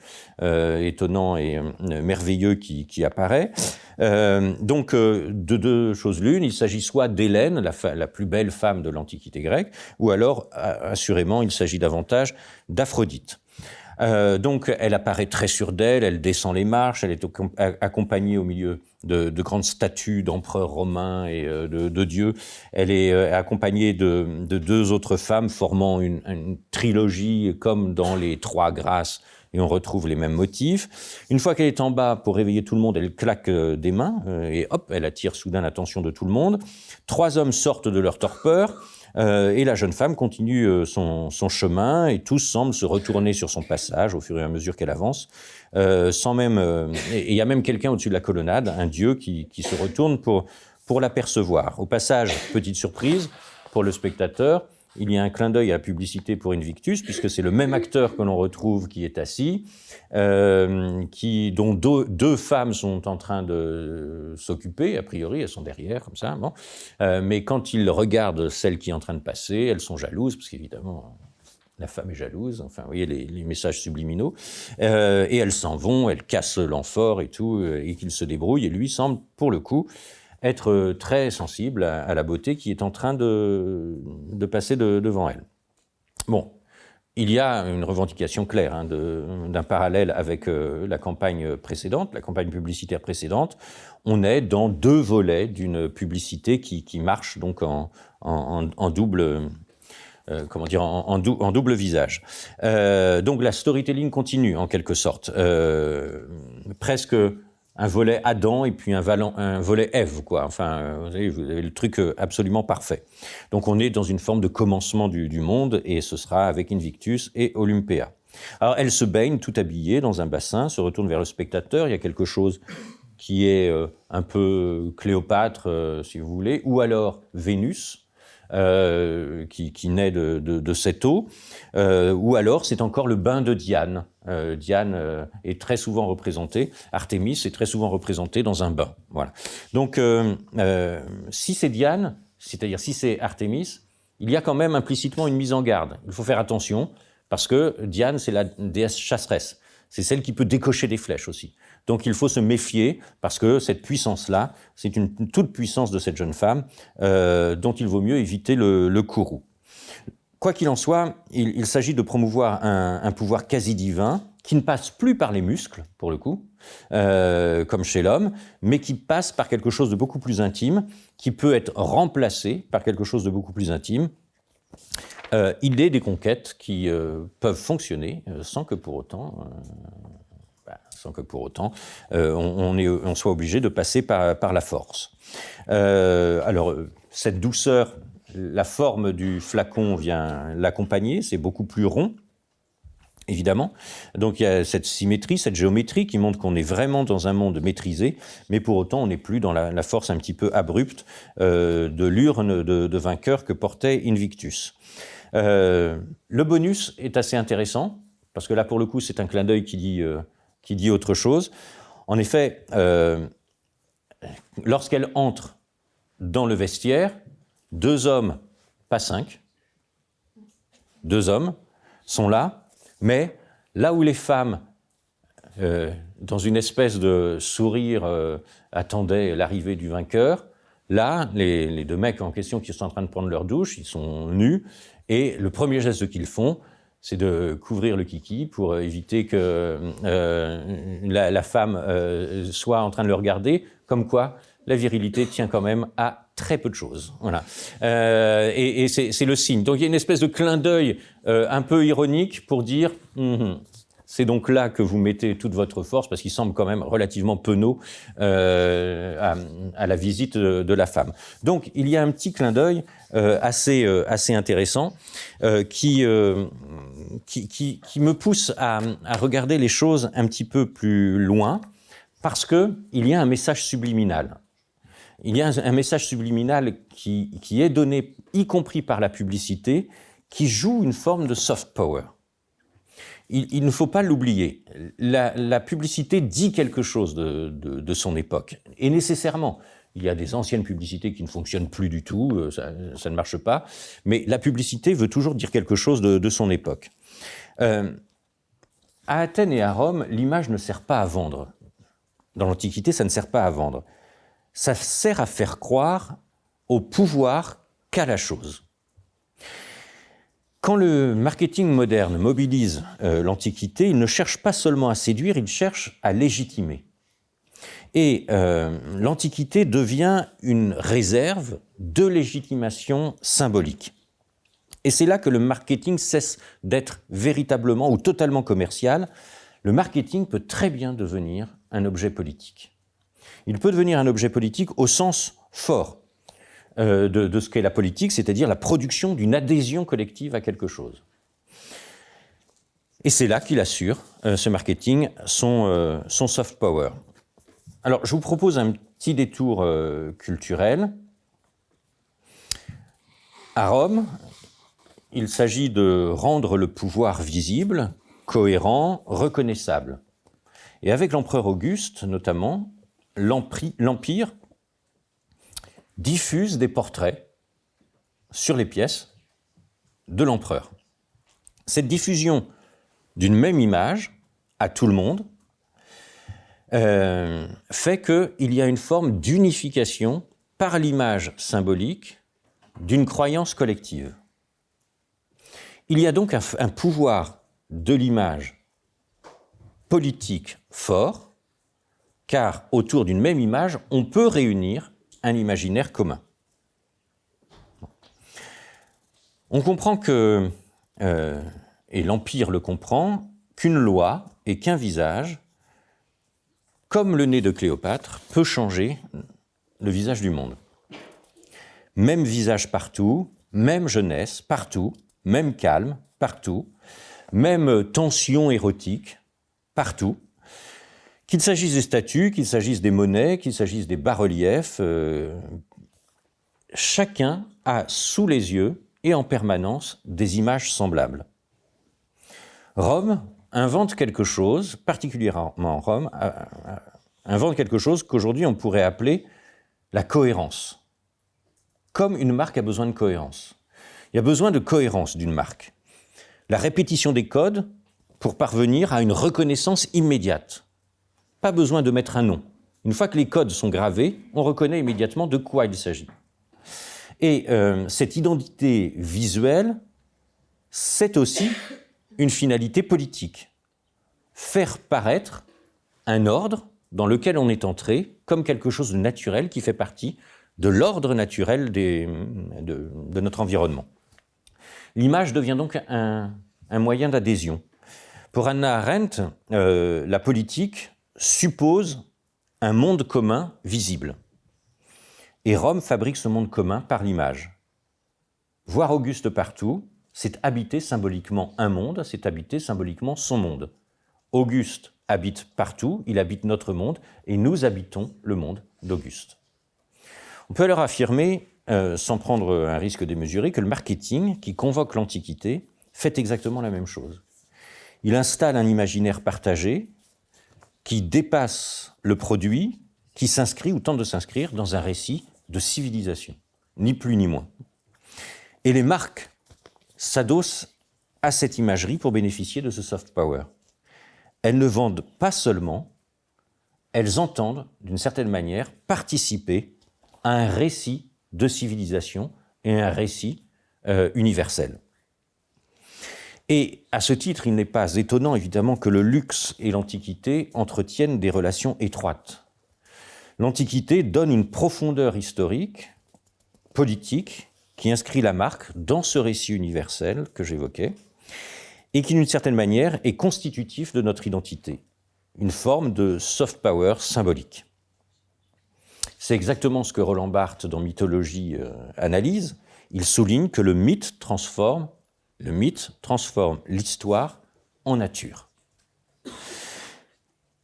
étonnant et merveilleux qui apparaît. Donc, de deux choses l'une, il s'agit soit d'Hélène, la plus belle femme de l'Antiquité grecque, ou alors, assurément, il s'agit davantage d'Aphrodite. Donc, elle apparaît très sûre d'elle, elle descend les marches, elle est accompagnée au milieu de grandes statues d'empereurs romains et de dieux. Elle est accompagnée de deux autres femmes formant une trilogie comme dans les Trois Grâces, et on retrouve les mêmes motifs. Une fois qu'elle est en bas, pour réveiller tout le monde, elle claque des mains, et hop, elle attire soudain l'attention de tout le monde. 3 hommes sortent de leur torpeur, et la jeune femme continue son chemin, et tous semblent se retourner sur son passage au fur et à mesure qu'elle avance, sans même... et il y a même quelqu'un au-dessus de la colonnade, un dieu qui se retourne pour l'apercevoir. Au passage, petite surprise pour le spectateur, il y a un clin d'œil à la publicité pour Invictus, puisque c'est le même acteur que l'on retrouve qui est assis, dont deux femmes sont en train de s'occuper, a priori, elles sont derrière, comme ça, bon. Mais quand il regarde celle qui est en train de passer, elles sont jalouses, parce qu'évidemment, la femme est jalouse, enfin, vous voyez les messages subliminaux, et elles s'en vont, elles cassent l'amphore et tout, et qu'il se débrouille, et lui semble, pour le coup, être très sensible à la beauté qui est en train de passer devant elle. Bon, il y a une revendication claire d'un parallèle avec la campagne précédente, la campagne publicitaire précédente. On est dans 2 volets d'une publicité qui marche donc en double... en double visage. Donc la storytelling continue en quelque sorte, presque un volet Adam et puis un volet Ève, quoi. Enfin, vous avez le truc absolument parfait. Donc on est dans une forme de commencement du monde, et ce sera avec Invictus et Olympéa. Alors elle se baigne tout habillée dans un bassin, se retourne vers le spectateur, il y a quelque chose qui est un peu Cléopâtre, si vous voulez, ou alors Vénus, qui naît de cette eau, ou alors c'est encore le bain de Diane. Diane est très souvent représentée, Artémis est très souvent représentée dans un bain. Voilà. Donc, si c'est Diane, c'est-à-dire si c'est Artémis, il y a quand même implicitement une mise en garde. Il faut faire attention, parce que Diane, c'est la déesse chasseresse. C'est celle qui peut décocher des flèches aussi. Donc il faut se méfier, parce que cette puissance-là, c'est une toute puissance de cette jeune femme, dont il vaut mieux éviter le courroux. Quoi qu'il en soit, il s'agit de promouvoir un pouvoir quasi divin, qui ne passe plus par les muscles, pour le coup, comme chez l'homme, mais qui passe par quelque chose de beaucoup plus intime, qui peut être remplacé par quelque chose de beaucoup plus intime. Idée des conquêtes qui peuvent fonctionner sans que pour autant... on soit obligé de passer par la force. Alors, cette douceur, la forme du flacon vient l'accompagner, c'est beaucoup plus rond, évidemment. Donc il y a cette symétrie, cette géométrie qui montre qu'on est vraiment dans un monde maîtrisé, mais pour autant on n'est plus dans la force un petit peu abrupte de l'urne de vainqueur que portait Invictus. Le bonus est assez intéressant, parce que là pour le coup c'est un clin d'œil qui dit autre chose. En effet, lorsqu'elle entre dans le vestiaire, 2 hommes, pas 5, 2 hommes sont là, mais là où les femmes, dans une espèce de sourire, attendaient l'arrivée du vainqueur, là, les 2 mecs en question qui sont en train de prendre leur douche, ils sont nus, et le premier geste qu'ils font, c'est de couvrir le kiki pour éviter que la femme soit en train de le regarder, comme quoi la virilité tient quand même à très peu de choses. Voilà. Et c'est le signe. Donc il y a une espèce de clin d'œil un peu ironique pour dire c'est donc là que vous mettez toute votre force, parce qu'il semble quand même relativement penaud à la visite de la femme. Donc il y a un petit clin d'œil assez intéressant qui me pousse à regarder les choses un petit peu plus loin, parce qu'il y a un message subliminal. Il y a un message subliminal qui est donné, y compris par la publicité, qui joue une forme de soft power. Il ne faut pas l'oublier. La publicité dit quelque chose de son époque. Et nécessairement, il y a des anciennes publicités qui ne fonctionnent plus du tout, ça ne marche pas, mais la publicité veut toujours dire quelque chose de son époque. À Athènes et à Rome, l'image ne sert pas à vendre. Dans l'Antiquité, ça ne sert pas à vendre. Ça sert à faire croire au pouvoir qu'a la chose. Quand le marketing moderne mobilise l'Antiquité, il ne cherche pas seulement à séduire, il cherche à légitimer. Et l'Antiquité devient une réserve de légitimation symbolique. Et c'est là que le marketing cesse d'être véritablement ou totalement commercial. Le marketing peut très bien devenir un objet politique. Il peut devenir un objet politique au sens fort de ce qu'est la politique, c'est-à-dire la production d'une adhésion collective à quelque chose. Et c'est là qu'il assure, ce marketing, son soft power. Alors, je vous propose un petit détour culturel. À Rome, il s'agit de rendre le pouvoir visible, cohérent, reconnaissable. Et avec l'empereur Auguste, notamment, l'Empire diffuse des portraits sur les pièces de l'empereur. Cette diffusion d'une même image à tout le monde fait qu'il y a une forme d'unification par l'image symbolique d'une croyance collective. Il y a donc un pouvoir de l'image politique fort, car autour d'une même image, on peut réunir un imaginaire commun. On comprend que, et l'Empire le comprend, qu'une loi et qu'un visage, comme le nez de Cléopâtre, peut changer le visage du monde. Même visage partout, même jeunesse partout, même calme partout, même tension érotique partout. Qu'il s'agisse des statues, qu'il s'agisse des monnaies, qu'il s'agisse des bas-reliefs, chacun a sous les yeux et en permanence des images semblables. Rome invente quelque chose, particulièrement Rome, invente quelque chose qu'aujourd'hui on pourrait appeler la cohérence. Comme une marque a besoin de cohérence. Il y a besoin de cohérence d'une marque. La répétition des codes pour parvenir à une reconnaissance immédiate. Pas besoin de mettre un nom. Une fois que les codes sont gravés, on reconnaît immédiatement de quoi il s'agit. Et cette identité visuelle, c'est aussi une finalité politique. Faire paraître un ordre dans lequel on est entré comme quelque chose de naturel qui fait partie de l'ordre naturel de notre environnement. L'image devient donc un moyen d'adhésion. Pour Hannah Arendt, la politique suppose un monde commun visible. Et Rome fabrique ce monde commun par l'image. Voir Auguste partout, c'est habiter symboliquement un monde, c'est habiter symboliquement son monde. Auguste habite partout, il habite notre monde, et nous habitons le monde d'Auguste. On peut alors affirmer, sans prendre un risque démesuré, que le marketing, qui convoque l'Antiquité, fait exactement la même chose. Il installe un imaginaire partagé qui dépasse le produit, qui s'inscrit ou tente de s'inscrire dans un récit de civilisation, ni plus ni moins. Et les marques s'adossent à cette imagerie pour bénéficier de ce soft power. Elles ne vendent pas seulement, elles entendent, d'une certaine manière, participer à un récit de civilisation et un récit universel. Et à ce titre, il n'est pas étonnant, évidemment, que le luxe et l'Antiquité entretiennent des relations étroites. L'Antiquité donne une profondeur historique politique qui inscrit la marque dans ce récit universel que j'évoquais et qui, d'une certaine manière, est constitutif de notre identité, une forme de soft power symbolique. C'est exactement ce que Roland Barthes, dans Mythologie, analyse. Il souligne que le mythe transforme l'histoire en nature.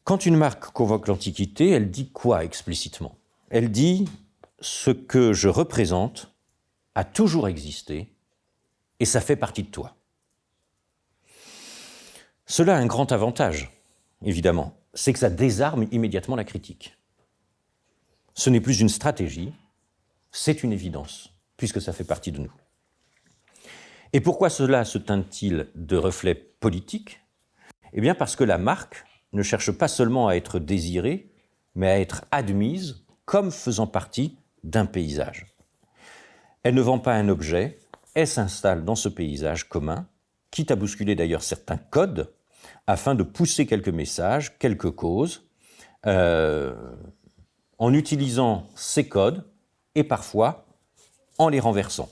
Quand une marque convoque l'Antiquité, elle dit quoi explicitement? Elle dit « ce que je représente a toujours existé et ça fait partie de toi ». Cela a un grand avantage, évidemment, c'est que ça désarme immédiatement la critique. Ce n'est plus une stratégie, c'est une évidence, puisque ça fait partie de nous. Et pourquoi cela se teinte-t-il de reflets politiques? Eh bien parce que la marque ne cherche pas seulement à être désirée, mais à être admise comme faisant partie d'un paysage. Elle ne vend pas un objet, elle s'installe dans ce paysage commun, quitte à bousculer d'ailleurs certains codes, afin de pousser quelques messages, quelques causes, en utilisant ces codes et parfois en les renversant.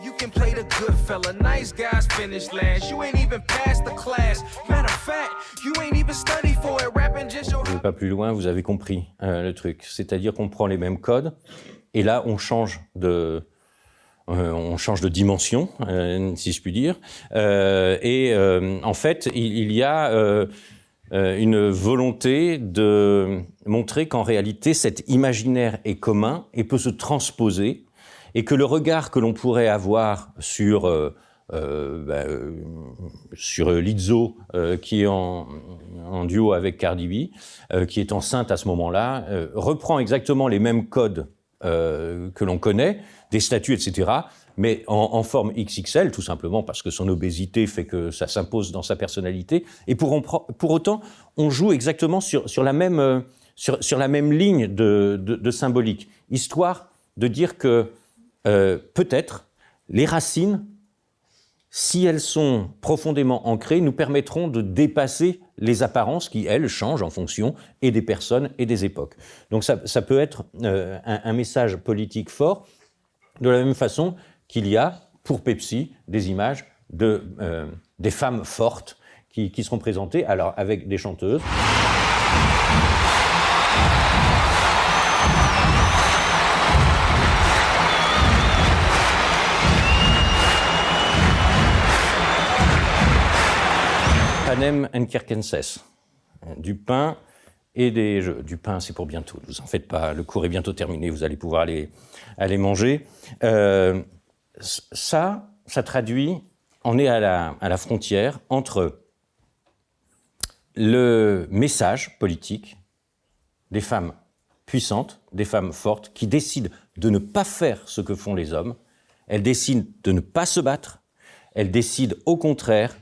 You can play the good fella, nice guys finish last. You ain't even passed the class. Matter of fact, you ain't even studied for it. Rapping just your... Je ne vais pas plus loin, vous avez compris le truc. C'est-à-dire qu'on prend les mêmes codes et là on change de dimension, si je puis dire. En fait, il y a une volonté de montrer qu'en réalité, cet imaginaire est commun et peut se transposer, et que le regard que l'on pourrait avoir sur Lizzo, qui est en duo avec Cardi B, qui est enceinte à ce moment-là, reprend exactement les mêmes codes que l'on connaît, des statuts, etc., mais en forme XXL, tout simplement parce que son obésité fait que ça s'impose dans sa personnalité. Et pour autant, on joue exactement sur la même ligne de symbolique, histoire de dire que peut-être les racines, si elles sont profondément ancrées, nous permettront de dépasser les apparences qui, elles, changent en fonction et des personnes et des époques. Donc ça peut être un message politique fort, de la même façon qu'il y a, pour Pepsi, des images des femmes fortes qui seront présentées, alors avec des chanteuses. Panem and Circenses, du pain et des jeux. Du pain, c'est pour bientôt, ne vous en faites pas, le cours est bientôt terminé, vous allez pouvoir aller manger. Ça traduit, on est à la frontière entre le message politique des femmes puissantes, des femmes fortes, qui décident de ne pas faire ce que font les hommes, elles décident de ne pas se battre, elles décident au contraire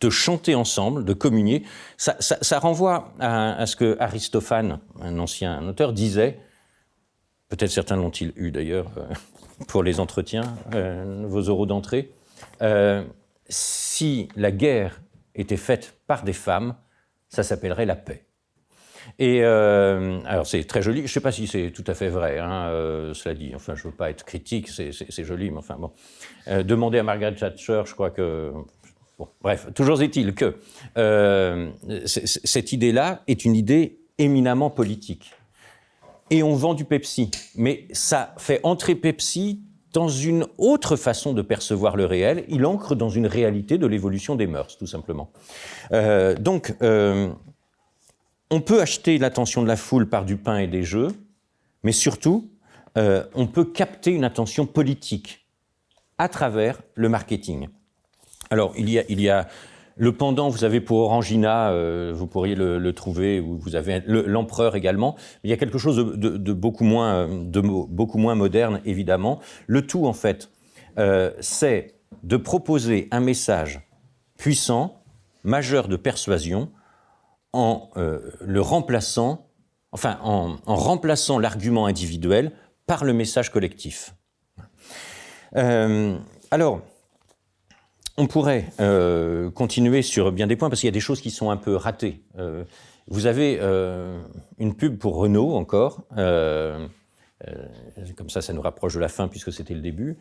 de chanter ensemble, de communier. Ça renvoie à ce que Aristophane, un ancien auteur, disait, peut-être certains l'ont-ils eu d'ailleurs pour les entretiens, vos oraux d'entrée, si la guerre était faite par des femmes, ça s'appellerait la paix. Et alors c'est très joli, je ne sais pas si c'est tout à fait vrai, cela dit, enfin je ne veux pas être critique, c'est joli, mais enfin bon. Demandez à Margaret Thatcher, je crois que... Bon, bref, toujours est-il que cette idée-là est une idée éminemment politique. Et on vend du Pepsi, mais ça fait entrer Pepsi dans une autre façon de percevoir le réel. Il ancre dans une réalité de l'évolution des mœurs, tout simplement. Donc, on peut acheter l'attention de la foule par du pain et des jeux, mais surtout, on peut capter une attention politique à travers le marketing. Alors, il y a le pendant, vous avez pour Orangina, vous pourriez le trouver, vous avez l'empereur également. Il y a quelque chose de beaucoup moins moderne, évidemment. Le tout, en fait, c'est de proposer un message puissant, majeur de persuasion, en remplaçant l'argument individuel par le message collectif. Alors, on pourrait continuer sur bien des points, parce qu'il y a des choses qui sont un peu ratées. Vous avez une pub pour Renault, encore, comme ça nous rapproche de la fin puisque c'était le début,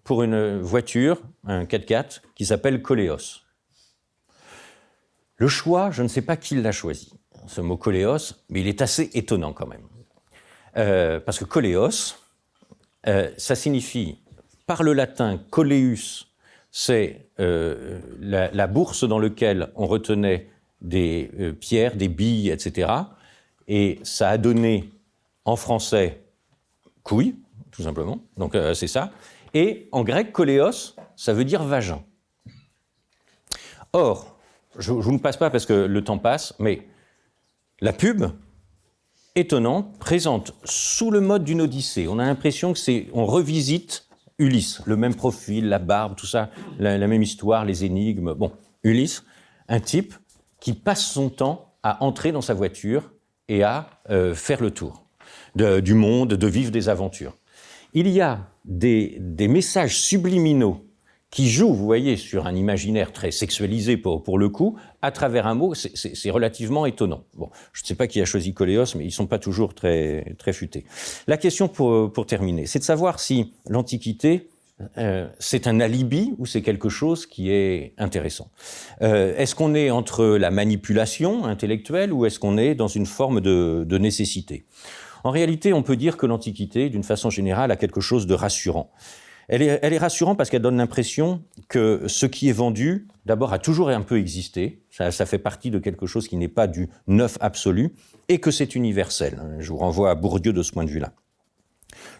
pour une voiture, un 4x4, qui s'appelle Koleos. Le choix, je ne sais pas qui l'a choisi, ce mot Koleos, mais il est assez étonnant quand même. Parce que Koleos, ça signifie, par le latin, Koleus, c'est la bourse dans laquelle on retenait des pierres, des billes, etc. Et ça a donné, en français, couille, tout simplement. Donc c'est ça. Et en grec, koléos, ça veut dire vagin. Or, je ne vous le passe pas parce que le temps passe, mais la pub, étonnante, présente sous le mode d'une Odyssée. On a l'impression on revisite Ulysse, le même profil, la barbe, tout ça, la même histoire, les énigmes. Bon, Ulysse, un type qui passe son temps à entrer dans sa voiture et à faire le tour du monde, de vivre des aventures. Il y a des messages subliminaux qui jouent, vous voyez, sur un imaginaire très sexualisé pour le coup, à travers un mot, c'est relativement étonnant. Bon, je ne sais pas qui a choisi Koléos, mais ils ne sont pas toujours très, très futés. La question pour terminer, c'est de savoir si l'Antiquité, c'est un alibi ou c'est quelque chose qui est intéressant. Est-ce qu'on est entre la manipulation intellectuelle ou est-ce qu'on est dans une forme de nécessité ? En réalité, on peut dire que l'Antiquité, d'une façon générale, a quelque chose de rassurant. Elle est rassurante parce qu'elle donne l'impression que ce qui est vendu, d'abord, a toujours un peu existé. Ça fait partie de quelque chose qui n'est pas du neuf absolu et que c'est universel. Je vous renvoie à Bourdieu de ce point de vue-là.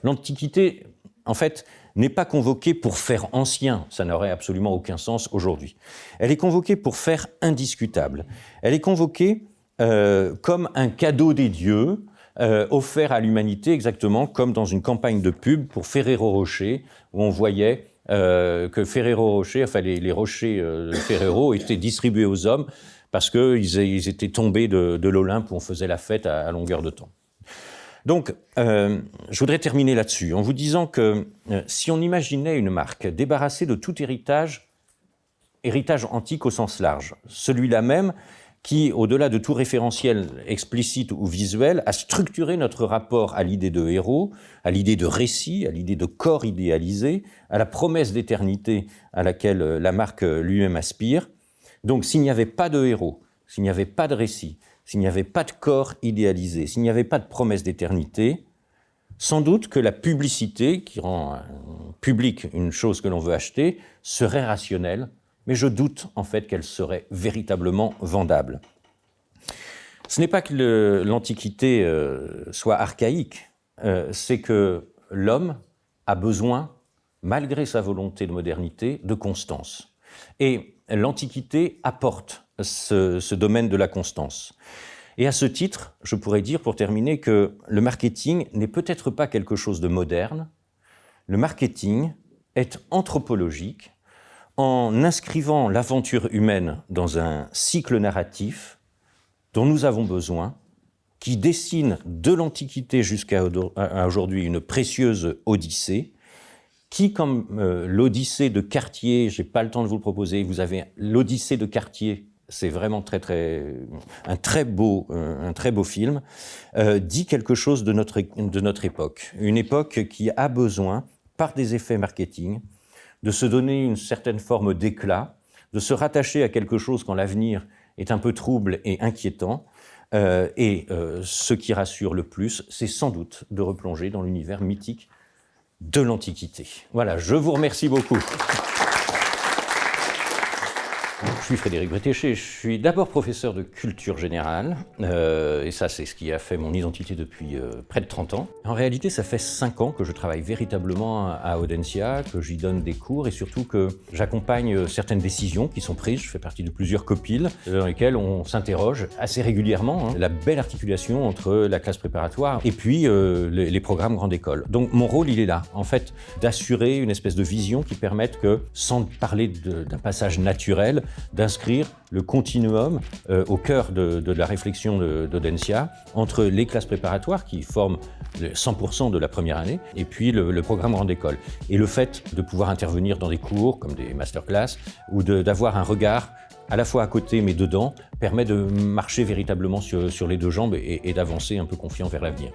L'Antiquité, en fait, n'est pas convoquée pour faire ancien. Ça n'aurait absolument aucun sens aujourd'hui. Elle est convoquée pour faire indiscutable. Elle est convoquée comme un cadeau des dieux, offert à l'humanité exactement comme dans une campagne de pub pour Ferrero Rocher, où on voyait que Ferrero Rocher, enfin les rochers de Ferrero étaient distribués aux hommes parce qu'ils étaient tombés de l'Olympe où on faisait la fête à longueur de temps. Donc, je voudrais terminer là-dessus en vous disant que si on imaginait une marque débarrassée de tout héritage antique au sens large, celui-là même qui, au-delà de tout référentiel explicite ou visuel, a structuré notre rapport à l'idée de héros, à l'idée de récit, à l'idée de corps idéalisé, à la promesse d'éternité à laquelle la marque lui-même aspire. Donc, s'il n'y avait pas de héros, s'il n'y avait pas de récit, s'il n'y avait pas de corps idéalisé, s'il n'y avait pas de promesse d'éternité, sans doute que la publicité, qui rend publique une chose que l'on veut acheter, serait rationnelle, mais je doute en fait qu'elle serait véritablement vendable. Ce n'est pas que l'Antiquité soit archaïque, c'est que l'homme a besoin, malgré sa volonté de modernité, de constance. Et l'Antiquité apporte ce domaine de la constance. Et à ce titre, je pourrais dire, pour terminer, que le marketing n'est peut-être pas quelque chose de moderne. Le marketing est anthropologique, en inscrivant l'aventure humaine dans un cycle narratif dont nous avons besoin, qui dessine de l'Antiquité jusqu'à aujourd'hui une précieuse odyssée, qui, comme l'Odyssée de Cartier, je n'ai pas le temps de vous le proposer, vous avez l'Odyssée de Cartier, c'est vraiment un très beau film, dit quelque chose de notre époque. Une époque qui a besoin, par des effets marketing, de se donner une certaine forme d'éclat, de se rattacher à quelque chose quand l'avenir est un peu trouble et inquiétant. Ce qui rassure le plus, c'est sans doute de replonger dans l'univers mythique de l'Antiquité. Voilà, je vous remercie beaucoup. Je suis Frédéric Bretéché, je suis d'abord professeur de culture générale, et ça c'est ce qui a fait mon identité depuis près de 30 ans. En réalité, ça fait 5 ans que je travaille véritablement à Audencia, que j'y donne des cours et surtout que j'accompagne certaines décisions qui sont prises. Je fais partie de plusieurs copiles dans lesquelles on s'interroge assez régulièrement, la belle articulation entre la classe préparatoire et puis les programmes grande école. Donc mon rôle, il est là, en fait, d'assurer une espèce de vision qui permette que, sans parler d'un passage naturel, d'inscrire le continuum au cœur de la réflexion d'Audencia entre les classes préparatoires qui forment 100% de la première année et puis le programme grande école. Et le fait de pouvoir intervenir dans des cours comme des masterclass ou d'avoir un regard à la fois à côté mais dedans permet de marcher véritablement sur les deux jambes et d'avancer un peu confiant vers l'avenir.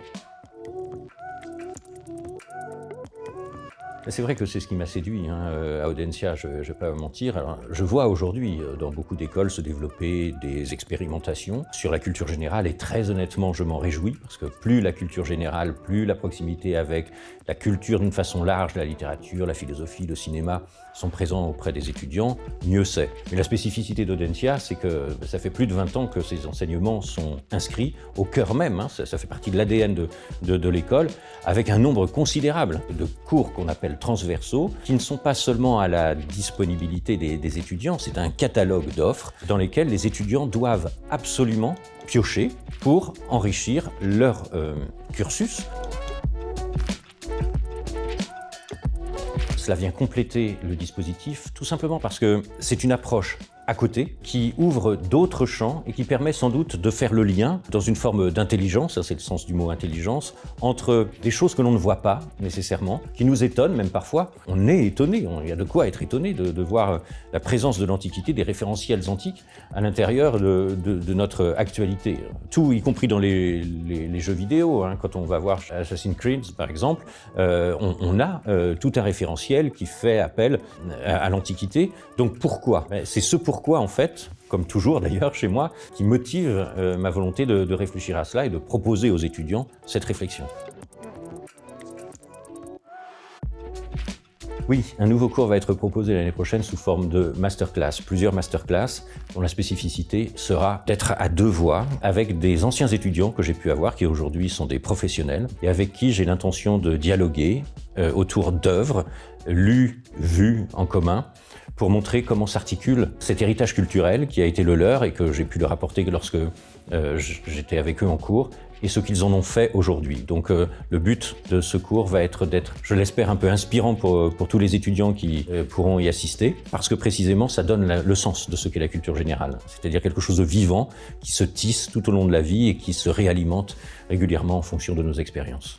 C'est vrai que c'est ce qui m'a séduit à Audencia, je ne vais pas mentir. Alors, je vois aujourd'hui dans beaucoup d'écoles se développer des expérimentations sur la culture générale et très honnêtement, je m'en réjouis parce que plus la culture générale, plus la proximité avec la culture d'une façon large, la littérature, la philosophie, le cinéma sont présents auprès des étudiants, mieux c'est. Mais la spécificité d'Audencia, c'est que ça fait plus de 20 ans que ces enseignements sont inscrits au cœur même, ça fait partie de l'ADN de l'école, avec un nombre considérable de cours qu'on appelle transversaux, qui ne sont pas seulement à la disponibilité des étudiants, c'est un catalogue d'offres dans lesquelles les étudiants doivent absolument piocher pour enrichir leur cursus. Cela vient compléter le dispositif, tout simplement parce que c'est une approche à côté, qui ouvre d'autres champs et qui permet sans doute de faire le lien dans une forme d'intelligence, ça c'est le sens du mot intelligence, entre des choses que l'on ne voit pas nécessairement, qui nous étonnent même parfois. On est étonné, il y a de quoi être étonné de voir la présence de l'Antiquité, des référentiels antiques à l'intérieur de notre actualité. Tout, y compris dans les jeux vidéo, quand on va voir Assassin's Creed par exemple, on a tout un référentiel qui fait appel à l'Antiquité. Donc pourquoi ? C'est ce pourquoi en fait, comme toujours d'ailleurs chez moi, qui motive ma volonté de réfléchir à cela et de proposer aux étudiants cette réflexion. Oui, un nouveau cours va être proposé l'année prochaine sous forme de masterclass, plusieurs masterclass dont la spécificité sera d'être à deux voix avec des anciens étudiants que j'ai pu avoir, qui aujourd'hui sont des professionnels et avec qui j'ai l'intention de dialoguer autour d'œuvres lues, vues en commun, pour montrer comment s'articule cet héritage culturel qui a été le leur et que j'ai pu le rapporter lorsque j'étais avec eux en cours, et ce qu'ils en ont fait aujourd'hui. Donc le but de ce cours va être d'être, je l'espère, un peu inspirant pour tous les étudiants qui pourront y assister, parce que précisément ça donne le sens de ce qu'est la culture générale, c'est-à-dire quelque chose de vivant qui se tisse tout au long de la vie et qui se réalimente régulièrement en fonction de nos expériences.